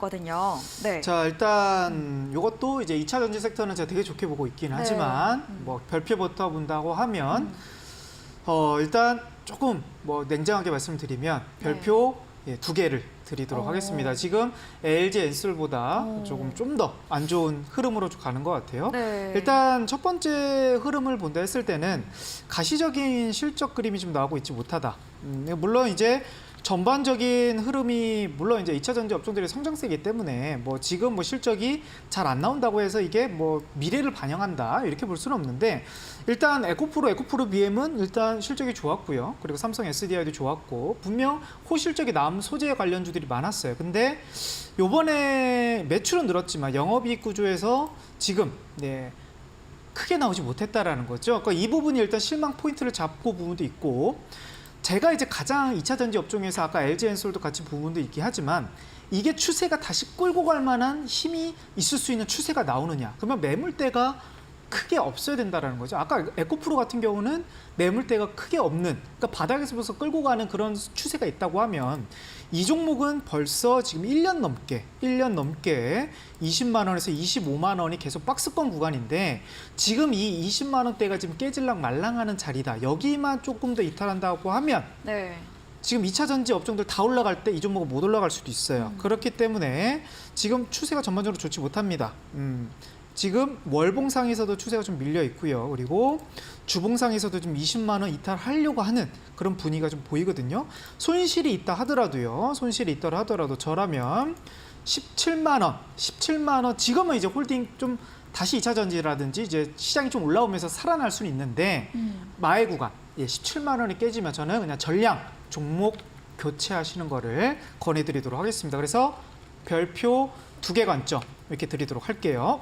네. 자, 일단 이것도 이제 2차 전지 섹터는 제가 되게 좋게 보고 있긴 하지만 뭐 별표부터 본다고 하면 일단 조금 뭐 냉정하게 말씀드리면 별표 두 개를 드리도록 하겠습니다. 지금 LG 엔솔보다 조금 좀 더 안 좋은 흐름으로 좀 가는 것 같아요. 네. 일단 첫 번째 흐름을 본다 했을 때는 가시적인 실적 그림이 좀 나오고 있지 못하다. 물론 이제 전반적인 흐름이 물론 이제 2차 전지 업종들의 성장세이기 때문에 뭐 지금 뭐 실적이 잘 안 나온다고 해서 이게 뭐 미래를 반영한다 이렇게 볼 수는 없는데 일단 에코프로 BM은 일단 실적이 좋았고요. 그리고 삼성 SDI도 좋았고 분명 호실적이 남은 소재 관련주들이 많았어요. 근데 요번에 매출은 늘었지만 영업이익 구조에서 지금 크게 나오지 못했다라는 거죠. 그러니까 이 부분이 일단 실망 포인트를 잡고 부분도 있고 제가 이제 가장 2차 전지 업종에서 아까 LG 엔솔도 같이 부분도 있긴 하지만 이게 추세가 다시 끌고 갈 만한 힘이 있을 수 있는 추세가 나오느냐. 그러면 매물대가 크게 없어야 된다는 거죠. 아까 에코프로 같은 경우는 매물대가 크게 없는, 그러니까 바닥에서부터 끌고 가는 그런 추세가 있다고 하면 이 종목은 벌써 지금 1년 넘게 20만 원에서 25만 원이 계속 박스권 구간인데 지금 이 20만 원대가 지금 깨질랑 말랑하는 자리다. 여기만 조금 더 이탈한다고 하면 지금 2차 전지 업종들 다 올라갈 때 이 종목은 못 올라갈 수도 있어요. 그렇기 때문에 지금 추세가 전반적으로 좋지 못합니다. 지금 월봉상에서도 추세가 좀 밀려 있고요. 그리고 주봉상에서도 좀 20만 원 이탈하려고 하는 그런 분위기가 좀 보이거든요. 손실이 있다 하더라도 저라면 17만 원 지금은 이제 홀딩 좀 다시 2차 전지라든지 이제 시장이 좀 올라오면서 살아날 수는 있는데 마의 구간 17만 원이 깨지면 저는 그냥 전량 종목 교체하시는 거를 권해드리도록 하겠습니다. 그래서 별표 2개 관점 이렇게 드리도록 할게요.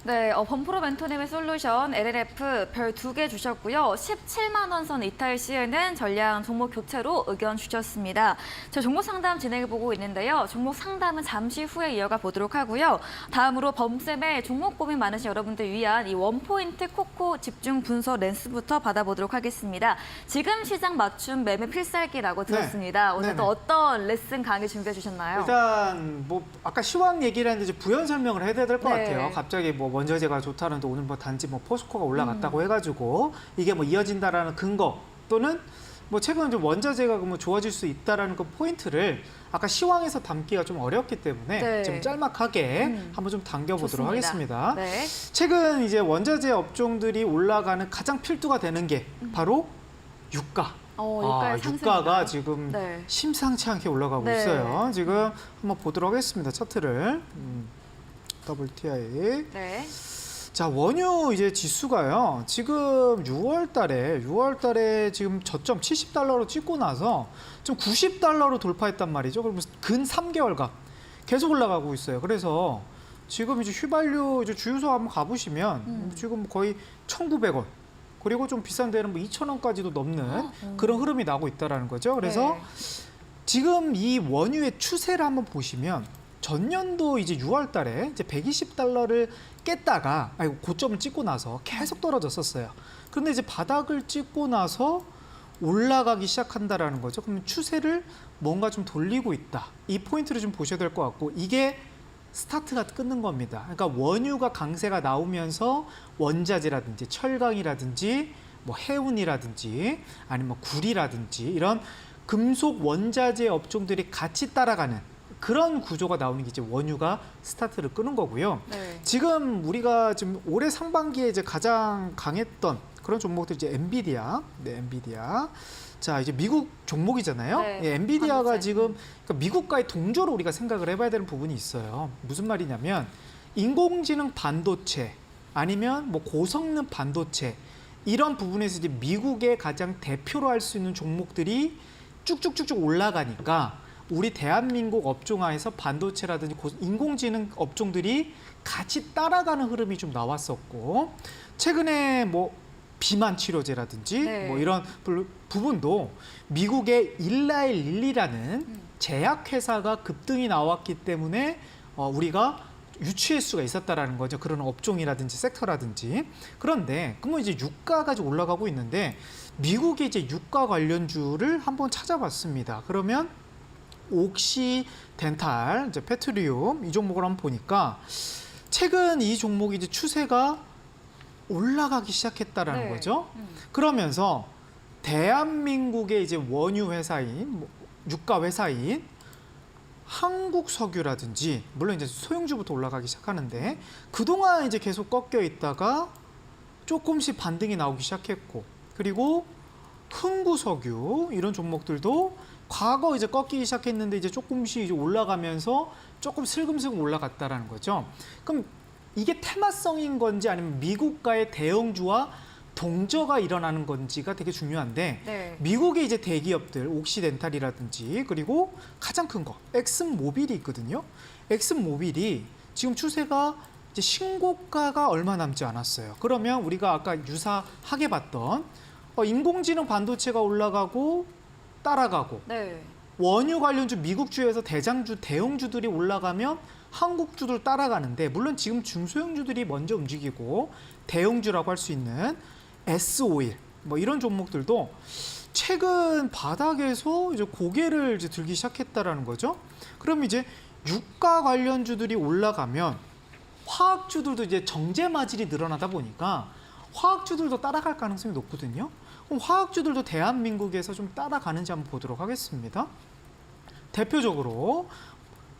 네, 범프로 멘토님의 솔루션 LLF 별 2개 주셨고요. 17만 원 선 이탈 시에는 전량 종목 교체로 의견 주셨습니다. 저 종목 상담 진행해보고 있는데요. 종목 상담은 잠시 후에 이어가 보도록 하고요. 다음으로 범쌤의 종목 고민 많으신 여러분들 위한 이 원포인트 코코 집중 분석 렌스부터 받아보도록 하겠습니다. 지금 시장 맞춤 매매 필살기라고 들었습니다. 오늘 또 어떤 레슨 강의 준비해 주셨나요? 일단 뭐 아까 시황 얘기를 했는데 이제 부연 설명을 해야 될 것 같아요. 갑자기 뭐 원자재가 좋다는데 오늘 뭐 단지 뭐 포스코가 올라갔다고 해가지고 이게 뭐 이어진다라는 근거 또는 뭐 최근 좀 원자재가 뭐 좋아질 수 있다라는 그 포인트를 아까 시황에서 담기가 좀 어렵기 때문에 좀 짤막하게 한번 좀 당겨보도록 하겠습니다. 최근 이제 원자재 업종들이 올라가는 가장 필두가 되는 게 바로 유가. 유가가 지금 심상치 않게 올라가고 있어요. 지금 한번 보도록 하겠습니다. 차트를. WTI. 자, 원유 이제 지수가요. 지금 6월 달에 지금 저점 70달러로 찍고 나서 좀 90달러로 돌파했단 말이죠. 그러면 근 3개월간 계속 올라가고 있어요. 그래서 지금 이제 휘발유 이제 주유소 한번 가보시면 지금 거의 1,900원. 그리고 좀 비싼 데는 뭐 2,000원까지도 넘는 그런 흐름이 나고 있다라는 거죠. 그래서 지금 이 원유의 추세를 한번 보시면 전년도 이제 6월 달에 이제 120달러를 깼다가 고점을 찍고 나서 계속 떨어졌었어요. 그런데 이제 바닥을 찍고 나서 올라가기 시작한다라는 거죠. 그러면 추세를 뭔가 좀 돌리고 있다. 이 포인트를 좀 보셔야 될 것 같고 이게 스타트가 끊는 겁니다. 그러니까 원유가 강세가 나오면서 원자재라든지 철강이라든지 뭐 해운이라든지 아니면 뭐 구리라든지 이런 금속 원자재 업종들이 같이 따라가는 그런 구조가 나오는 게 이제 원유가 스타트를 끄는 거고요. 지금 우리가 지금 올해 상반기에 이제 가장 강했던 그런 종목들 이제 엔비디아, 엔비디아. 자, 이제 미국 종목이잖아요. 엔비디아가 반도체. 지금 그러니까 미국과의 동조로 우리가 생각을 해봐야 되는 부분이 있어요. 무슨 말이냐면 인공지능 반도체 아니면 뭐 고성능 반도체 이런 부분에서 이제 미국의 가장 대표로 할 수 있는 종목들이 쭉쭉쭉쭉 올라가니까. 우리 대한민국 업종화에서 반도체라든지 인공지능 업종들이 같이 따라가는 흐름이 좀 나왔었고 최근에 뭐 비만 치료제라든지 뭐 이런 부분도 미국의 일라일 릴리라는 제약회사가 급등이 나왔기 때문에 우리가 유추할 수가 있었다라는 거죠. 그런 업종이라든지 섹터라든지. 그런데 그러면 이제 유가가 올라가고 있는데 미국의 이제 유가 관련주를 한번 찾아봤습니다. 그러면 옥시덴탈, 이제 페트리움 이 종목을 한번 보니까 최근 이 종목이 이제 추세가 올라가기 시작했다라는 거죠. 그러면서 대한민국의 이제 원유 회사인 유가 회사인 한국석유라든지 물론 이제 소형주부터 올라가기 시작하는데 그동안 이제 계속 꺾여 있다가 조금씩 반등이 나오기 시작했고 그리고 흥구석유 이런 종목들도 과거 이제 꺾이기 시작했는데 이제 조금씩 이제 올라가면서 조금 슬금슬금 올라갔다라는 거죠. 그럼 이게 테마성인 건지 아니면 미국과의 대형주와 동저가 일어나는 건지가 되게 중요한데 네. 미국의 이제 대기업들 옥시덴탈이라든지 그리고 가장 큰 거 엑슨모빌이 있거든요. 엑슨모빌이 지금 추세가 이제 신고가가 얼마 남지 않았어요. 그러면 우리가 아까 유사하게 봤던 인공지능 반도체가 올라가고 따라가고 네. 원유 관련주 미국주에서 대장주 대형주들이 올라가면 한국주들 따라가는데 물론 지금 중소형주들이 먼저 움직이고 대형주라고 할 수 있는 S-오일 뭐 이런 종목들도 최근 바닥에서 이제 고개를 이제 들기 시작했다라는 거죠. 그럼 이제 유가 관련주들이 올라가면 화학주들도 이제 정제 마진이 늘어나다 보니까 화학주들도 따라갈 가능성이 높거든요. 그럼 화학주들도 대한민국에서 좀 따라가는지 한번 보도록 하겠습니다. 대표적으로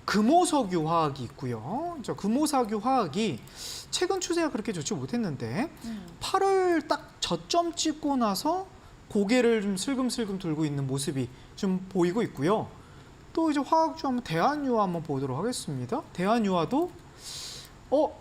금호석유 화학이 있고요. 금호석유 화학이 최근 추세가 그렇게 좋지 못했는데 8월 딱 저점 찍고 나서 고개를 좀 슬금슬금 들고 있는 모습이 좀 보이고 있고요. 또 이제 화학주 한번 대한유화 한번 보도록 하겠습니다. 대한유화도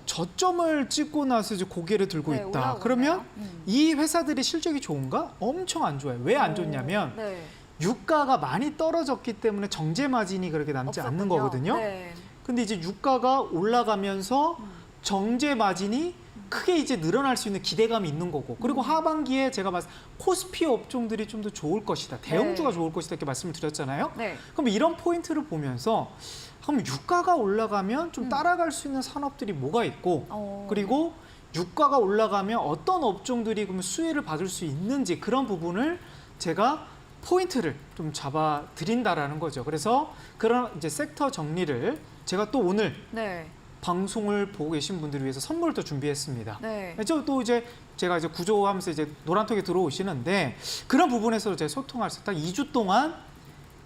저점을 찍고 나서 이제 고개를 들고 네, 있다. 올라오네요. 그러면 이 회사들의 실적이 좋은가? 엄청 안 좋아요. 왜 안 좋냐면 네. 유가가 많이 떨어졌기 때문에 정제 마진이 그렇게 남지 않는 없었군요. 거거든요. 네. 근데 이제 유가가 올라가면서 정제 마진이 크게 이제 늘어날 수 있는 기대감이 있는 거고 그리고 하반기에 제가 봤을 때 코스피 업종들이 좀 더 좋을 것이다. 대형주가 네. 좋을 것이다 이렇게 말씀을 드렸잖아요. 네. 그럼 이런 포인트를 보면서 그럼 유가가 올라가면 좀 따라갈 수 있는 산업들이 뭐가 있고 그리고 유가가 올라가면 어떤 업종들이 그러면 수혜를 받을 수 있는지 그런 부분을 제가 포인트를 좀 잡아 드린다라는 거죠. 그래서 그런 이제 섹터 정리를 제가 또 오늘 네. 방송을 보고 계신 분들을 위해서 선물을 또 준비했습니다. 네. 또 이제 제가 이제 구조하면서 이제 노란톡에 들어오시는데 그런 부분에서 제가 소통할 수 있다. 2주 동안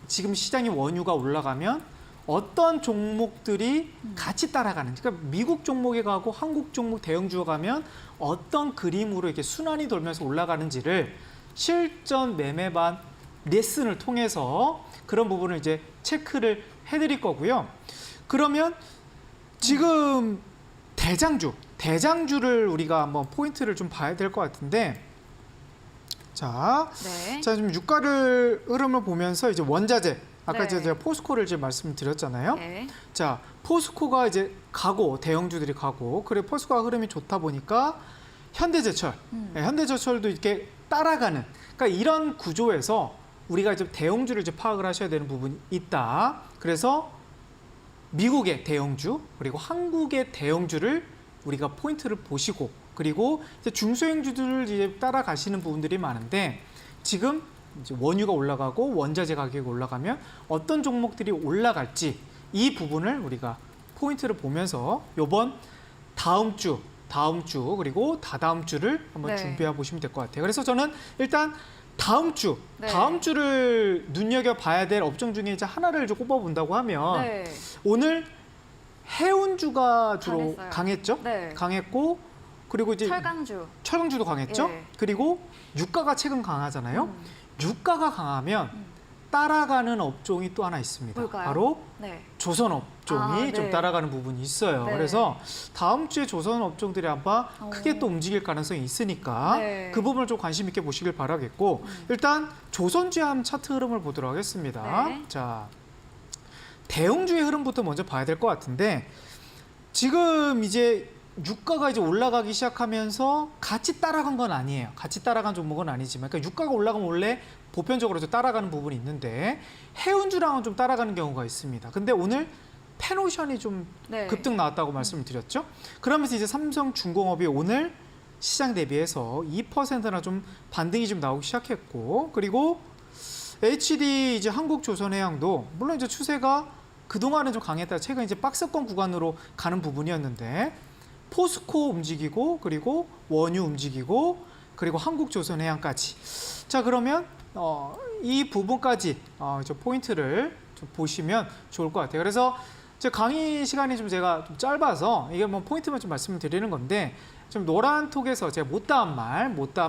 지금 시장의 원유가 올라가면 어떤 종목들이 같이 따라가는지, 그러니까 미국 종목에 가고 한국 종목 대형주가 가면 어떤 그림으로 이렇게 순환이 돌면서 올라가는지를 실전 매매반 레슨을 통해서 그런 부분을 이제 체크를 해드릴 거고요. 그러면 지금 대장주를 우리가 한번 포인트를 좀 봐야 될 것 같은데, 자, 네. 지금 유가를 흐름을 보면서 이제 원자재 아까 네. 제가 포스코를 이제 말씀드렸잖아요. 네. 자, 포스코가 이제 가고 대형주들이 가고 그래 포스코가 흐름이 좋다 보니까 현대제철, 네, 현대제철도 이렇게 따라가는. 그러니까 이런 구조에서 우리가 이제 대형주를 이제 파악을 하셔야 되는 부분이 있다. 그래서 미국의 대형주 그리고 한국의 대형주를 우리가 포인트를 보시고 그리고 이제 중소형주들을 이제 따라가시는 부분들이 많은데 지금 이제 원유가 올라가고 원자재 가격이 올라가면 어떤 종목들이 올라갈지 이 부분을 우리가 포인트를 보면서 요번 다음 주 그리고 다다음 주를 한번 네. 준비해 보시면 될 것 같아요. 그래서 저는 일단 다음 네. 주를 눈여겨 봐야 될 업종 중에 이제 하나를 좀 꼽아 본다고 하면 네. 오늘 해운주가 주로 강했어요. 강했죠. 네. 강했고 그리고 이제 철강주. 철강주도 강했죠. 예. 그리고 유가가 최근 강하잖아요. 유가가 강하면 따라가는 업종이 또 하나 있습니다. 뭘까요? 바로 네. 조선 업종이 아, 좀 네. 따라가는 부분이 있어요. 네. 그래서 다음 주에 조선 업종들이 아마 크게 또 움직일 가능성이 있으니까 네. 그 부분을 좀 관심 있게 보시길 바라겠고 일단 조선주의 한 차트 흐름을 보도록 하겠습니다. 네. 자, 대형주의 흐름부터 먼저 봐야 될 것 같은데 지금 이제 유가가 이제 올라가기 시작하면서 같이 따라간 건 아니에요. 같이 따라간 종목은 아니지만, 그러니까 유가가 올라가면 원래 보편적으로 좀 따라가는 부분이 있는데 해운주랑은 좀 따라가는 경우가 있습니다. 근데 오늘 펜오션이 좀 네. 급등 나왔다고 말씀을 드렸죠. 그러면서 이제 삼성중공업이 오늘 시장 대비해서 2%나 좀 반등이 좀 나오기 시작했고, 그리고 HD 이제 한국조선해양도 물론 이제 추세가 그동안은 좀 강했다가 최근 이제 박스권 구간으로 가는 부분이었는데 포스코 움직이고 그리고 원유 움직이고 그리고 한국조선해양까지. 자, 그러면 이 부분까지 좀 포인트를 좀 보시면 좋을 것 같아요. 그래서 제 강의 시간이 제가 좀 짧아서 이게 뭐 포인트만 좀 말씀을 드리는 건데, 좀 노란톡에서 제가 못다한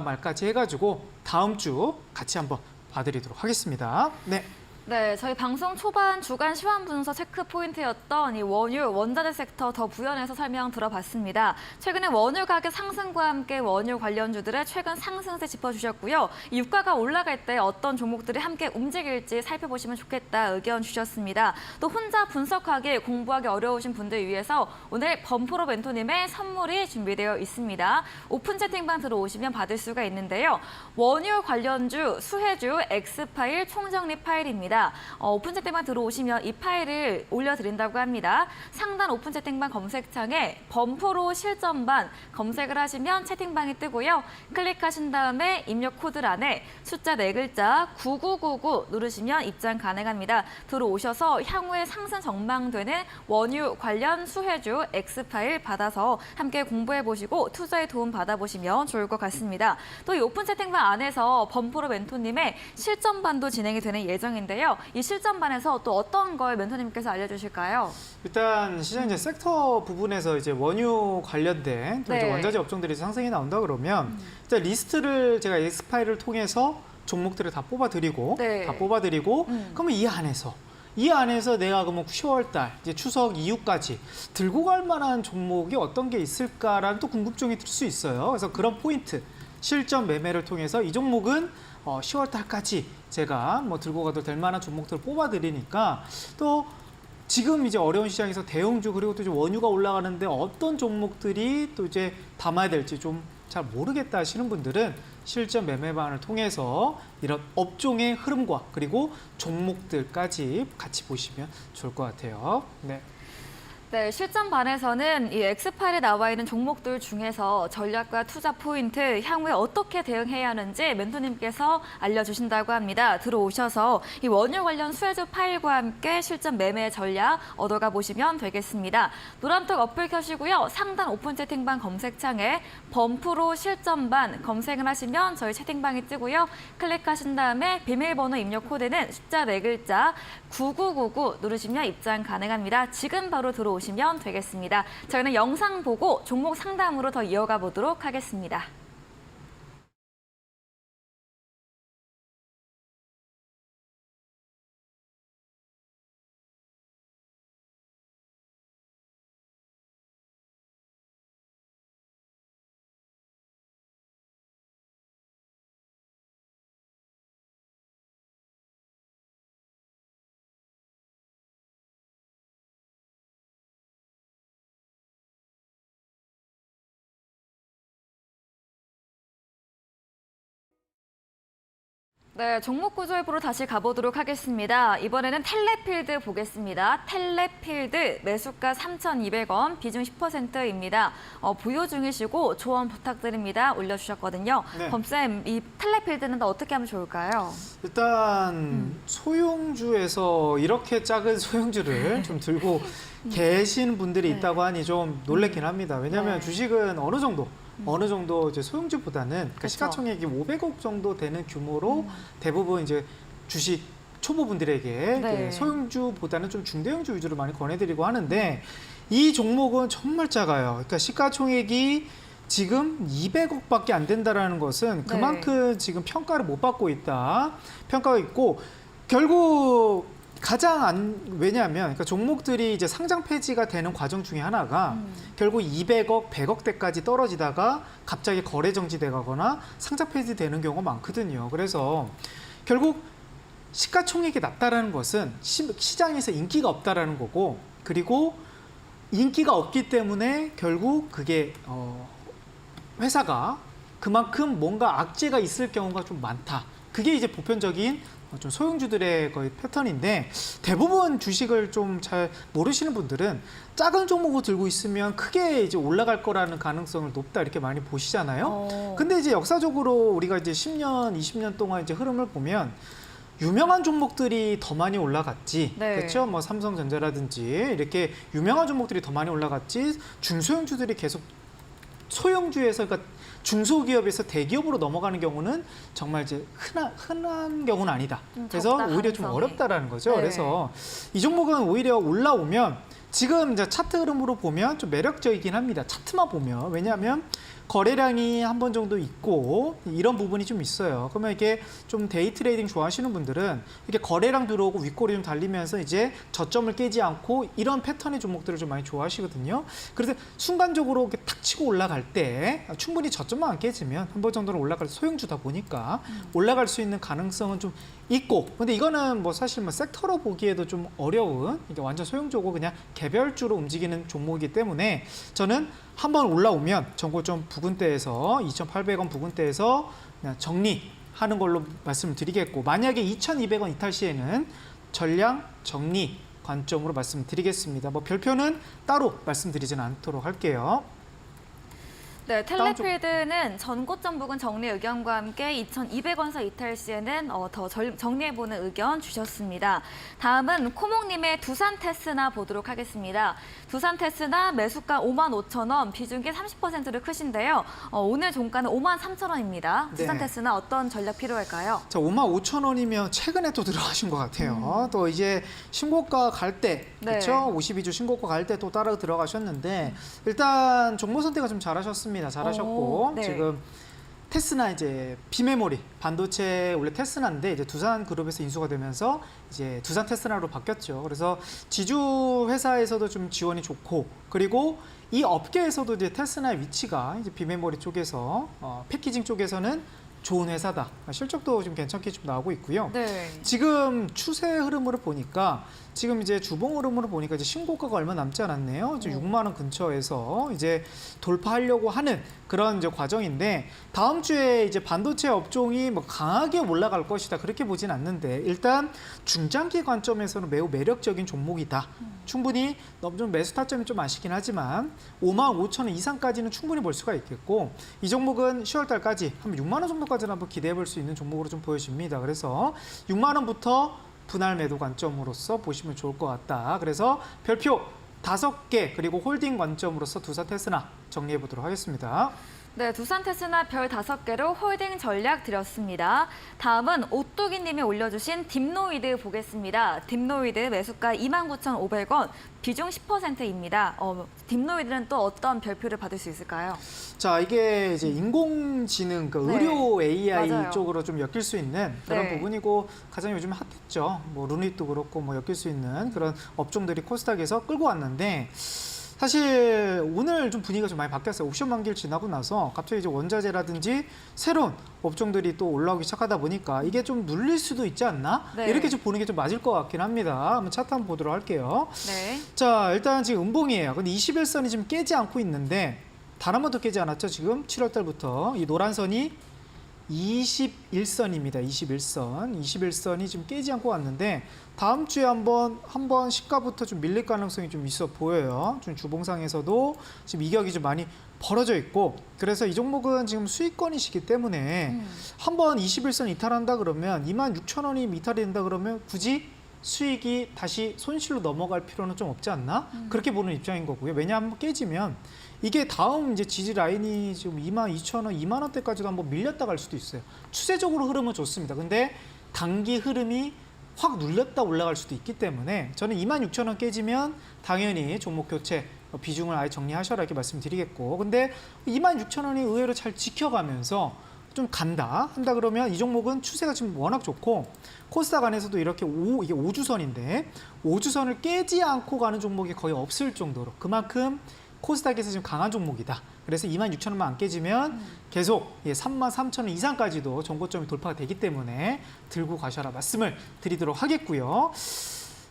말까지 해가지고 다음 주 같이 한번 봐드리도록 하겠습니다. 네. 네, 저희 방송 초반 주간 시황 분석 체크 포인트였던 이 원유, 원자재 섹터 더 부연해서 설명 들어봤습니다. 최근에 원유 가격 상승과 함께 원유 관련주들의 최근 상승세 짚어주셨고요. 이 유가가 올라갈 때 어떤 종목들이 함께 움직일지 살펴보시면 좋겠다 의견 주셨습니다. 또 혼자 분석하기, 공부하기 어려우신 분들 위해서 오늘 범프로 멘토님의 선물이 준비되어 있습니다. 오픈 채팅방 들어오시면 받을 수가 있는데요. 원유 관련주, 수혜주, X파일, 총정리 파일입니다. 오픈 채팅방 들어오시면 이 파일을 올려드린다고 합니다. 상단 오픈 채팅방 검색창에 범프로 실전반 검색을 하시면 채팅방이 뜨고요. 클릭하신 다음에 입력 코드란에 숫자 4글자 9999 누르시면 입장 가능합니다. 들어오셔서 향후에 상승 전망되는 원유 관련 수혜주 X파일 받아서 함께 공부해보시고 투자에 도움 받아보시면 좋을 것 같습니다. 또 이 오픈 채팅방 안에서 범프로 멘토님의 실전반도 진행이 되는 예정인데요. 이 실전반에서 또 어떤 걸 멘토님께서 알려주실까요? 일단 시장 이제 섹터 부분에서 이제 원유 관련된 또 이제 네. 원자재 업종들이 상승이 나온다 그러면 일단 리스트를 제가 X파일을 통해서 종목들을 다 뽑아드리고 네. 그러면 이 안에서 내가 그러면 10월 달 이제 추석 이후까지 들고 갈 만한 종목이 어떤 게 있을까라는 또 궁금증이 들 수 있어요. 그래서 그런 포인트 실전 매매를 통해서 이 종목은 10월 달까지 제가 뭐 들고 가도 될 만한 종목들을 뽑아드리니까, 또 지금 이제 어려운 시장에서 대형주 그리고 또 이제 원유가 올라가는데 어떤 종목들이 또 이제 담아야 될지 좀 잘 모르겠다 하시는 분들은 실전 매매방을 통해서 이런 업종의 흐름과 그리고 종목들까지 같이 보시면 좋을 것 같아요. 네. 네, 실전반에서는 이 X파일에 나와 있는 종목들 중에서 전략과 투자 포인트, 향후에 어떻게 대응해야 하는지 멘토님께서 알려주신다고 합니다. 들어오셔서 이 원유 관련 수혜주 파일과 함께 실전 매매 전략 얻어가 보시면 되겠습니다. 노란톡 어플 켜시고요. 상단 오픈 채팅방 검색창에 범프로 실전반 검색을 하시면 저희 채팅방이 뜨고요. 클릭하신 다음에 비밀번호 입력 코드는 숫자 4글자 9999 누르시면 입장 가능합니다. 지금 바로 들어오시면 되겠습니다. 저희는 영상 보고 종목 상담으로 더 이어가 보도록 하겠습니다. 네, 종목 구조 앱으로 다시 가보도록 하겠습니다. 이번에는 텔레필드 보겠습니다. 텔레필드 매수가 3,200원, 비중 10%입니다. 보유 중이시고 조언 부탁드립니다. 올려주셨거든요. 네. 범쌤, 이 텔레필드는 또 어떻게 하면 좋을까요? 일단 소형주에서 이렇게 작은 소형주를 좀 들고 계신 분들이 네. 있다고 하니 좀 놀랍긴 합니다. 왜냐하면 네. 주식은 어느 정도 이제 소형주보다는 그러니까 그쵸. 시가총액이 500억 정도 되는 규모로 대부분 이제 주식 초보분들에게 네. 소형주보다는 좀 중대형주 위주로 많이 권해드리고 하는데, 이 종목은 정말 작아요. 그러니까 시가총액이 지금 200억밖에 안 된다라는 것은 그만큼 지금 평가를 못 받고 있다. 평가가 있고, 결국 왜냐하면 그러니까 종목들이 이제 상장 폐지가 되는 과정 중에 하나가 결국 200억, 100억대까지 떨어지다가 갑자기 거래 정지되거나 상장 폐지되는 경우가 많거든요. 그래서 결국 시가총액이 낮다라는 것은 시장에서 인기가 없다라는 거고, 그리고 인기가 없기 때문에 결국 그게 회사가 그만큼 뭔가 악재가 있을 경우가 좀 많다. 그게 이제 보편적인 좀 소형주들의 거의 패턴인데, 대부분 주식을 좀 잘 모르시는 분들은 작은 종목을 들고 있으면 크게 이제 올라갈 거라는 가능성을 높다 이렇게 많이 보시잖아요. 근데 이제 역사적으로 우리가 이제 10년, 20년 동안 이제 흐름을 보면 유명한 종목들이 더 많이 올라갔지. 네. 그렇죠? 뭐 삼성전자라든지 이렇게 유명한 종목들이 더 많이 올라갔지. 중소형주들이 계속 소형주에서, 그러니까 중소기업에서 대기업으로 넘어가는 경우는 정말 이제 흔한 경우는 아니다. 그래서 적다, 오히려 좀 가능성이. 어렵다라는 거죠. 네. 그래서 이 종목은 오히려 올라오면 지금 이제 차트 흐름으로 보면 좀 매력적이긴 합니다. 차트만 보면. 왜냐하면 거래량이 한 번 정도 있고 이런 부분이 좀 있어요. 그러면 이게 좀 데이 트레이딩 좋아하시는 분들은 이렇게 거래량 들어오고 윗골이 좀 달리면서 이제 저점을 깨지 않고 이런 패턴의 종목들을 좀 많이 좋아하시거든요. 그래서 순간적으로 이렇게 탁 치고 올라갈 때 충분히 저점만 안 깨지면 한 번 정도는 올라갈 소형주다 보니까 올라갈 수 있는 가능성은 좀 있고, 근데 이거는 뭐 사실 뭐 섹터로 보기에도 좀 어려운, 이게 완전 소형주고 그냥 개별주로 움직이는 종목이기 때문에 저는 한번 올라오면 전고점 부근대에서 2,800원 부근대에서 그냥 정리하는 걸로 말씀을 드리겠고, 만약에 2,200원 이탈 시에는 전량 정리 관점으로 말씀드리겠습니다. 뭐 별표는 따로 말씀드리지는 않도록 할게요. 네, 텔레필드는 전고점 부근 정리 의견과 함께 2,200원서 이탈 시에는 더 정리해보는 의견 주셨습니다. 다음은 코몽님의 두산 테스나 보도록 하겠습니다. 두산 테스나 매수가 55,000원, 비중이 30%를 크신데요. 오늘 종가는 53,000원입니다. 두산 네. 테스나 어떤 전략 필요할까요? 자, 55,000원이면 최근에 또 들어가신 것 같아요. 또 이제 신고가 갈 때, 네. 그렇죠? 52주 신고가 갈 때 또 따라 들어가셨는데 일단 종목 선택을 좀 잘하셨습니다. 잘하셨고 네. 지금 테스나 이제 비메모리 반도체 원래 테스나인데 이제 두산 그룹에서 인수가 되면서 이제 두산 테스나로 바뀌었죠. 그래서 지주 회사에서도 좀 지원이 좋고, 그리고 이 업계에서도 이제 테스나의 위치가 이제 비메모리 쪽에서 패키징 쪽에서는 좋은 회사다. 실적도 좀 괜찮게 좀 나오고 있고요. 네. 지금 추세 흐름으로 보니까 지금 이제 주봉 흐름으로 보니까 이제 신고가가 얼마 남지 않았네요. 지금 6만 원 근처에서 이제 돌파하려고 하는 그런 이제 과정인데, 다음 주에 이제 반도체 업종이 뭐 강하게 올라갈 것이다 그렇게 보진 않는데, 일단 중장기 관점에서는 매우 매력적인 종목이다. 충분히 너무 좀 매수 타점이 좀 아쉽긴 하지만 55,000원 이상까지는 충분히 볼 수가 있겠고, 이 종목은 10월 달까지 한 6만 원 정도까지는 한번 기대해 볼 수 있는 종목으로 좀 보여집니다. 그래서 6만 원부터 분할 매도 관점으로서 보시면 좋을 것 같다. 그래서 별표 5개 그리고 홀딩 관점으로서 두산 테스나 정리해 보도록 하겠습니다. 네, 두산 테스나 별 5개로 홀딩 전략 드렸습니다. 다음은 오뚜기님이 올려주신 딥노이드 보겠습니다. 딥노이드 매수가 29,500원, 비중 10%입니다. 딥노이드는 또 어떤 별표를 받을 수 있을까요? 자, 이게 이제 인공지능, 그 네. 의료 AI 맞아요. 쪽으로 좀 엮일 수 있는 그런 네. 부분이고, 가장 요즘 핫했죠. 뭐 루닛도 그렇고 뭐 엮일 수 있는 그런 업종들이 코스닥에서 끌고 왔는데, 사실 오늘 좀 분위기가 좀 많이 바뀌었어요. 옵션 만기를 지나고 나서 갑자기 이제 원자재라든지 새로운 업종들이 또 올라오기 시작하다 보니까 이게 좀 눌릴 수도 있지 않나? 네. 이렇게 좀 보는 게 좀 맞을 것 같긴 합니다. 한번 차트 한번 보도록 할게요. 네. 자, 일단 지금 음봉이에요. 근데 21선이 지금 깨지 않고 있는데, 단 한 번도 깨지 않았죠. 지금 7월 달부터 이 노란 선이 21선입니다. 21선이 지금 깨지 않고 왔는데, 다음 주에 한번 시가부터 좀 밀릴 가능성이 좀 있어 보여요. 좀 주봉상에서도 지금 이격이 좀 많이 벌어져 있고, 그래서 이 종목은 지금 수익권이시기 때문에 한번 21선 이탈한다 그러면 26,000원이 이탈이 된다 그러면 굳이 수익이 다시 손실로 넘어갈 필요는 좀 없지 않나? 그렇게 보는 입장인 거고요. 왜냐하면 한번 깨지면 이게 다음 이제 지지 라인이 지금 22,000원, 2만 원대까지도 한번 밀렸다 갈 수도 있어요. 추세적으로 흐름은 좋습니다. 근데 단기 흐름이 확 눌렸다 올라갈 수도 있기 때문에 저는 26,000원 깨지면 당연히 종목 교체 비중을 아예 정리하셔라 이렇게 말씀드리겠고, 근데 26,000원이 의외로 잘 지켜가면서 좀 간다 한다 그러면 이 종목은 추세가 지금 워낙 좋고, 코스닥 안에서도 이렇게 이게 5주선인데 5주선을 깨지 않고 가는 종목이 거의 없을 정도로 그만큼 코스닥에서 지금 강한 종목이다. 그래서 26,000원만 안 깨지면 계속 33,000원 이상까지도 정고점이 돌파가 되기 때문에 들고 가셔라 말씀을 드리도록 하겠고요.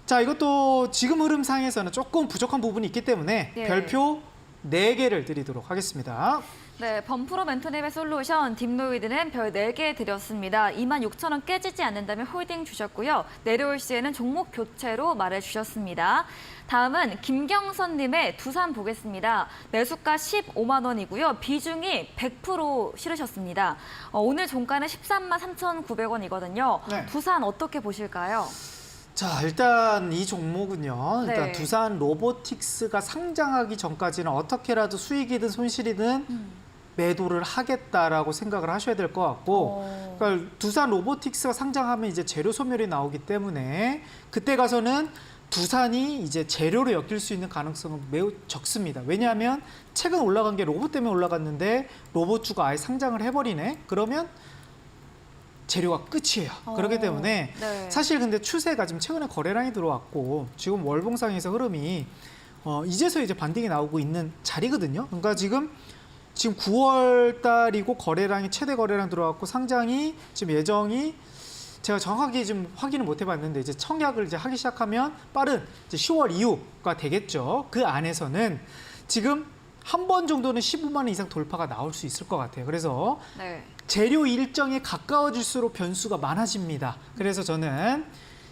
자, 이것도 지금 흐름상에서는 조금 부족한 부분이 있기 때문에 네. 별표 4개를 드리도록 하겠습니다. 네, 범프로 멘토랩의 솔루션 딥노이드는 별 4개 드렸습니다. 26,000원 깨지지 않는다면 홀딩 주셨고요. 내려올 시에는 종목 교체로 말해주셨습니다. 다음은 김경선님의 두산 보겠습니다. 매수가 15만 원이고요. 비중이 100% 실으셨습니다. 오늘 종가는 13만 3,900원이거든요. 네. 두산 어떻게 보실까요? 자, 일단 이 종목은요. 일단 네. 두산 로보틱스가 상장하기 전까지는 어떻게라도 수익이든 손실이든 매도를 하겠다라고 생각을 하셔야 될 것 같고, 그러니까 두산 로보틱스가 상장하면 이제 재료 소멸이 나오기 때문에 그때 가서는 두산이 이제 재료로 엮일 수 있는 가능성은 매우 적습니다. 왜냐하면 최근 올라간 게 로봇 때문에 올라갔는데 로봇주가 아예 상장을 해버리네? 그러면 재료가 끝이에요. 그렇기 때문에 네. 사실 근데 추세가 지금 최근에 거래량이 들어왔고 지금 월봉상에서 흐름이 이제서 이제 반등이 나오고 있는 자리거든요. 그러니까 지금 9월 달이고 거래량이 최대 거래량 들어왔고 상장이 지금 예정이 제가 정확하게 지금 확인을 못 해봤는데 이제 청약을 이제 하기 시작하면 빠른 이제 10월 이후가 되겠죠. 그 안에서는 지금 한 번 정도는 15만 원 이상 돌파가 나올 수 있을 것 같아요. 그래서 네. 재료 일정에 가까워질수록 변수가 많아집니다. 그래서 저는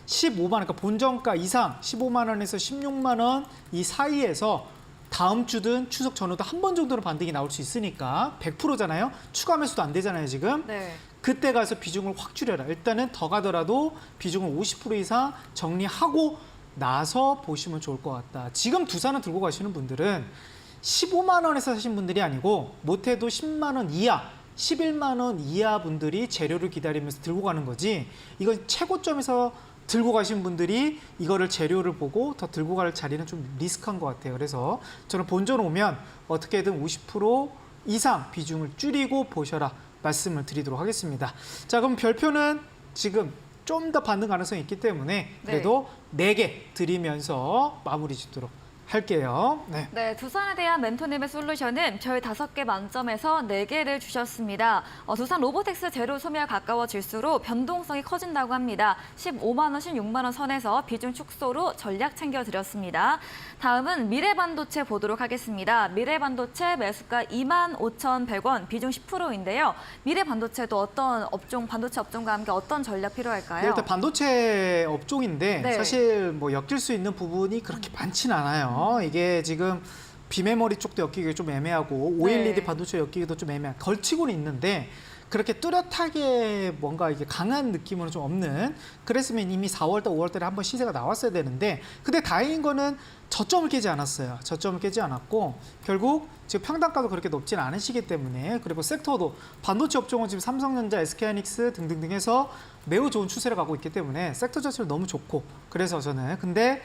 15만 원, 그러니까 본정가 이상 15만 원에서 16만 원 이 사이에서 다음 주든 추석 전후도 한 번 정도는 반등이 나올 수 있으니까 100%잖아요. 추가 매수도 안 되잖아요, 지금. 네. 그때 가서 비중을 확 줄여라. 일단은 더 가더라도 비중을 50% 이상 정리하고 나서 보시면 좋을 것 같다. 지금 두산을 들고 가시는 분들은 15만 원에서 사신 분들이 아니고 못해도 10만 원 이하, 11만 원 이하 분들이 재료를 기다리면서 들고 가는 거지. 이건 최고점에서 들고 가신 분들이 이거를 재료를 보고 더 들고 갈 자리는 좀 리스크한 것 같아요. 그래서 저는 본전 오면 어떻게든 50% 이상 비중을 줄이고 보셔라 말씀을 드리도록 하겠습니다. 자, 그럼 별표는 지금 좀 더 받는 가능성이 있기 때문에 그래도 4개 드리면서 마무리 짓도록 할게요. 네. 네, 두산에 대한 멘토님의 솔루션은 별 5개 만점에서 4개를 주셨습니다. 두산 로보텍스 재료 소멸 가까워질수록 변동성이 커진다고 합니다. 15만 원, 16만 원 선에서 비중 축소로 전략 챙겨드렸습니다. 다음은 미래반도체 보도록 하겠습니다. 미래반도체 매수가 25,100원, 비중 10%인데요. 미래반도체도 어떤 업종, 반도체 업종과 함께 어떤 전략 필요할까요? 네, 일단 반도체 업종인데 네. 사실 뭐 엮일 수 있는 부분이 그렇게 많진 않아요. 이게 지금 비메모리 쪽도 엮이기 좀 애매하고 OLED 반도체 엮이기도 좀 애매한 걸치고는 있는데 그렇게 뚜렷하게 뭔가 이게 강한 느낌은 좀 없는. 그랬으면 이미 4월달, 5월달에 한번 시세가 나왔어야 되는데 근데 다행인 거는 저점을 깨지 않았어요. 저점을 깨지 않았고 결국 지금 평단가도 그렇게 높진 않으시기 때문에 그리고 섹터도 반도체 업종은 지금 삼성전자, SK하이닉스 등등등 해서 매우 좋은 추세를 가고 있기 때문에 섹터 자체를 너무 좋고 그래서 저는 근데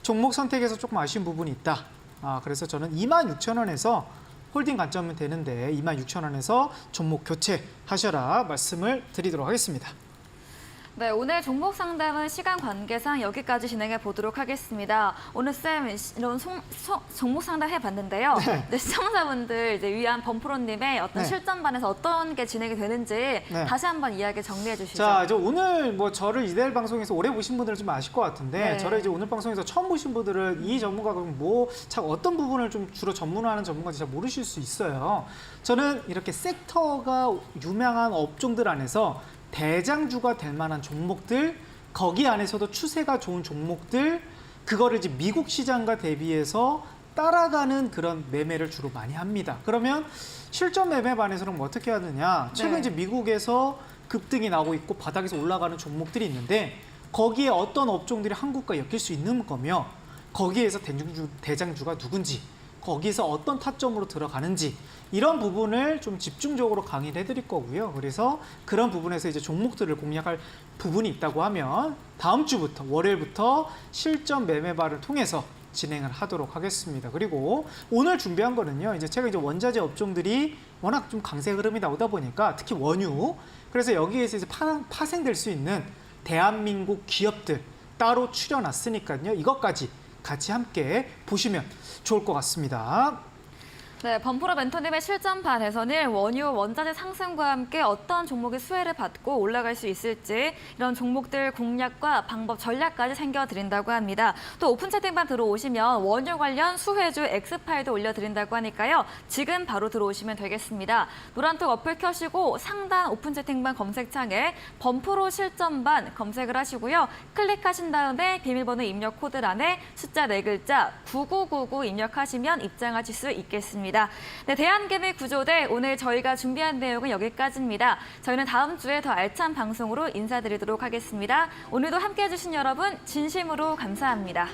종목 선택에서 조금 아쉬운 부분이 있다. 그래서 저는 26,000원에서 홀딩 관점은 되는데 26,000원에서 종목 교체하셔라 말씀을 드리도록 하겠습니다. 네, 오늘 종목 상담은 시간 관계상 여기까지 진행해 보도록 하겠습니다. 오늘 쌤 이런 종목 상담 해봤는데요. 네, 시청자분들 이제 위한 범프로님의 어떤 네. 실전반에서 어떤 게 진행이 되는지 네. 다시 한번 이야기 정리해 주시죠. 자, 이제 오늘 뭐 저를 이데일 방송에서 오래 보신 분들은 좀 아실 것 같은데 네. 저를 이제 오늘 방송에서 처음 보신 분들은 이 전문가가 뭐 참 어떤 부분을 좀 주로 전문화하는 전문가인지 잘 모르실 수 있어요. 저는 이렇게 섹터가 유명한 업종들 안에서 대장주가 될 만한 종목들, 거기 안에서도 추세가 좋은 종목들, 그거를 이제 미국 시장과 대비해서 따라가는 그런 매매를 주로 많이 합니다. 그러면 실전 매매 반에서는 뭐 어떻게 하느냐? 최근 네. 이제 미국에서 급등이 나오고 있고 바닥에서 올라가는 종목들이 있는데 거기에 어떤 업종들이 한국과 엮일 수 있는 거며 거기에서 대장주가 누군지 거기서 어떤 타점으로 들어가는지 이런 부분을 좀 집중적으로 강의를 해드릴 거고요. 그래서 그런 부분에서 이제 종목들을 공략할 부분이 있다고 하면 다음 주부터 월요일부터 실전 매매발을 통해서 진행을 하도록 하겠습니다. 그리고 오늘 준비한 거는요. 이제 제가 이제 원자재 업종들이 워낙 좀 강세 흐름이 나오다 보니까 특히 원유 그래서 여기에서 이제 파생될 수 있는 대한민국 기업들 따로 추려놨으니까요. 이것까지 같이 함께 보시면 좋을 것 같습니다. 네, 범프로 멘토님의 실전반에서는 원유 원자재 상승과 함께 어떤 종목이 수혜를 받고 올라갈 수 있을지 이런 종목들 공략과 방법, 전략까지 챙겨드린다고 합니다. 또 오픈 채팅방 들어오시면 원유 관련 수혜주 X파일도 올려드린다고 하니까요. 지금 바로 들어오시면 되겠습니다. 노란톡 어플 켜시고 상단 오픈 채팅방 검색창에 범프로 실전반 검색을 하시고요. 클릭하신 다음에 비밀번호 입력 코드란에 숫자 4글자 9999 입력하시면 입장하실 수 있겠습니다. 네, 대한개미 구조대 오늘 저희가 준비한 내용은 여기까지입니다. 저희는 다음 주에 더 알찬 방송으로 인사드리도록 하겠습니다. 오늘도 함께해 주신 여러분 진심으로 감사합니다.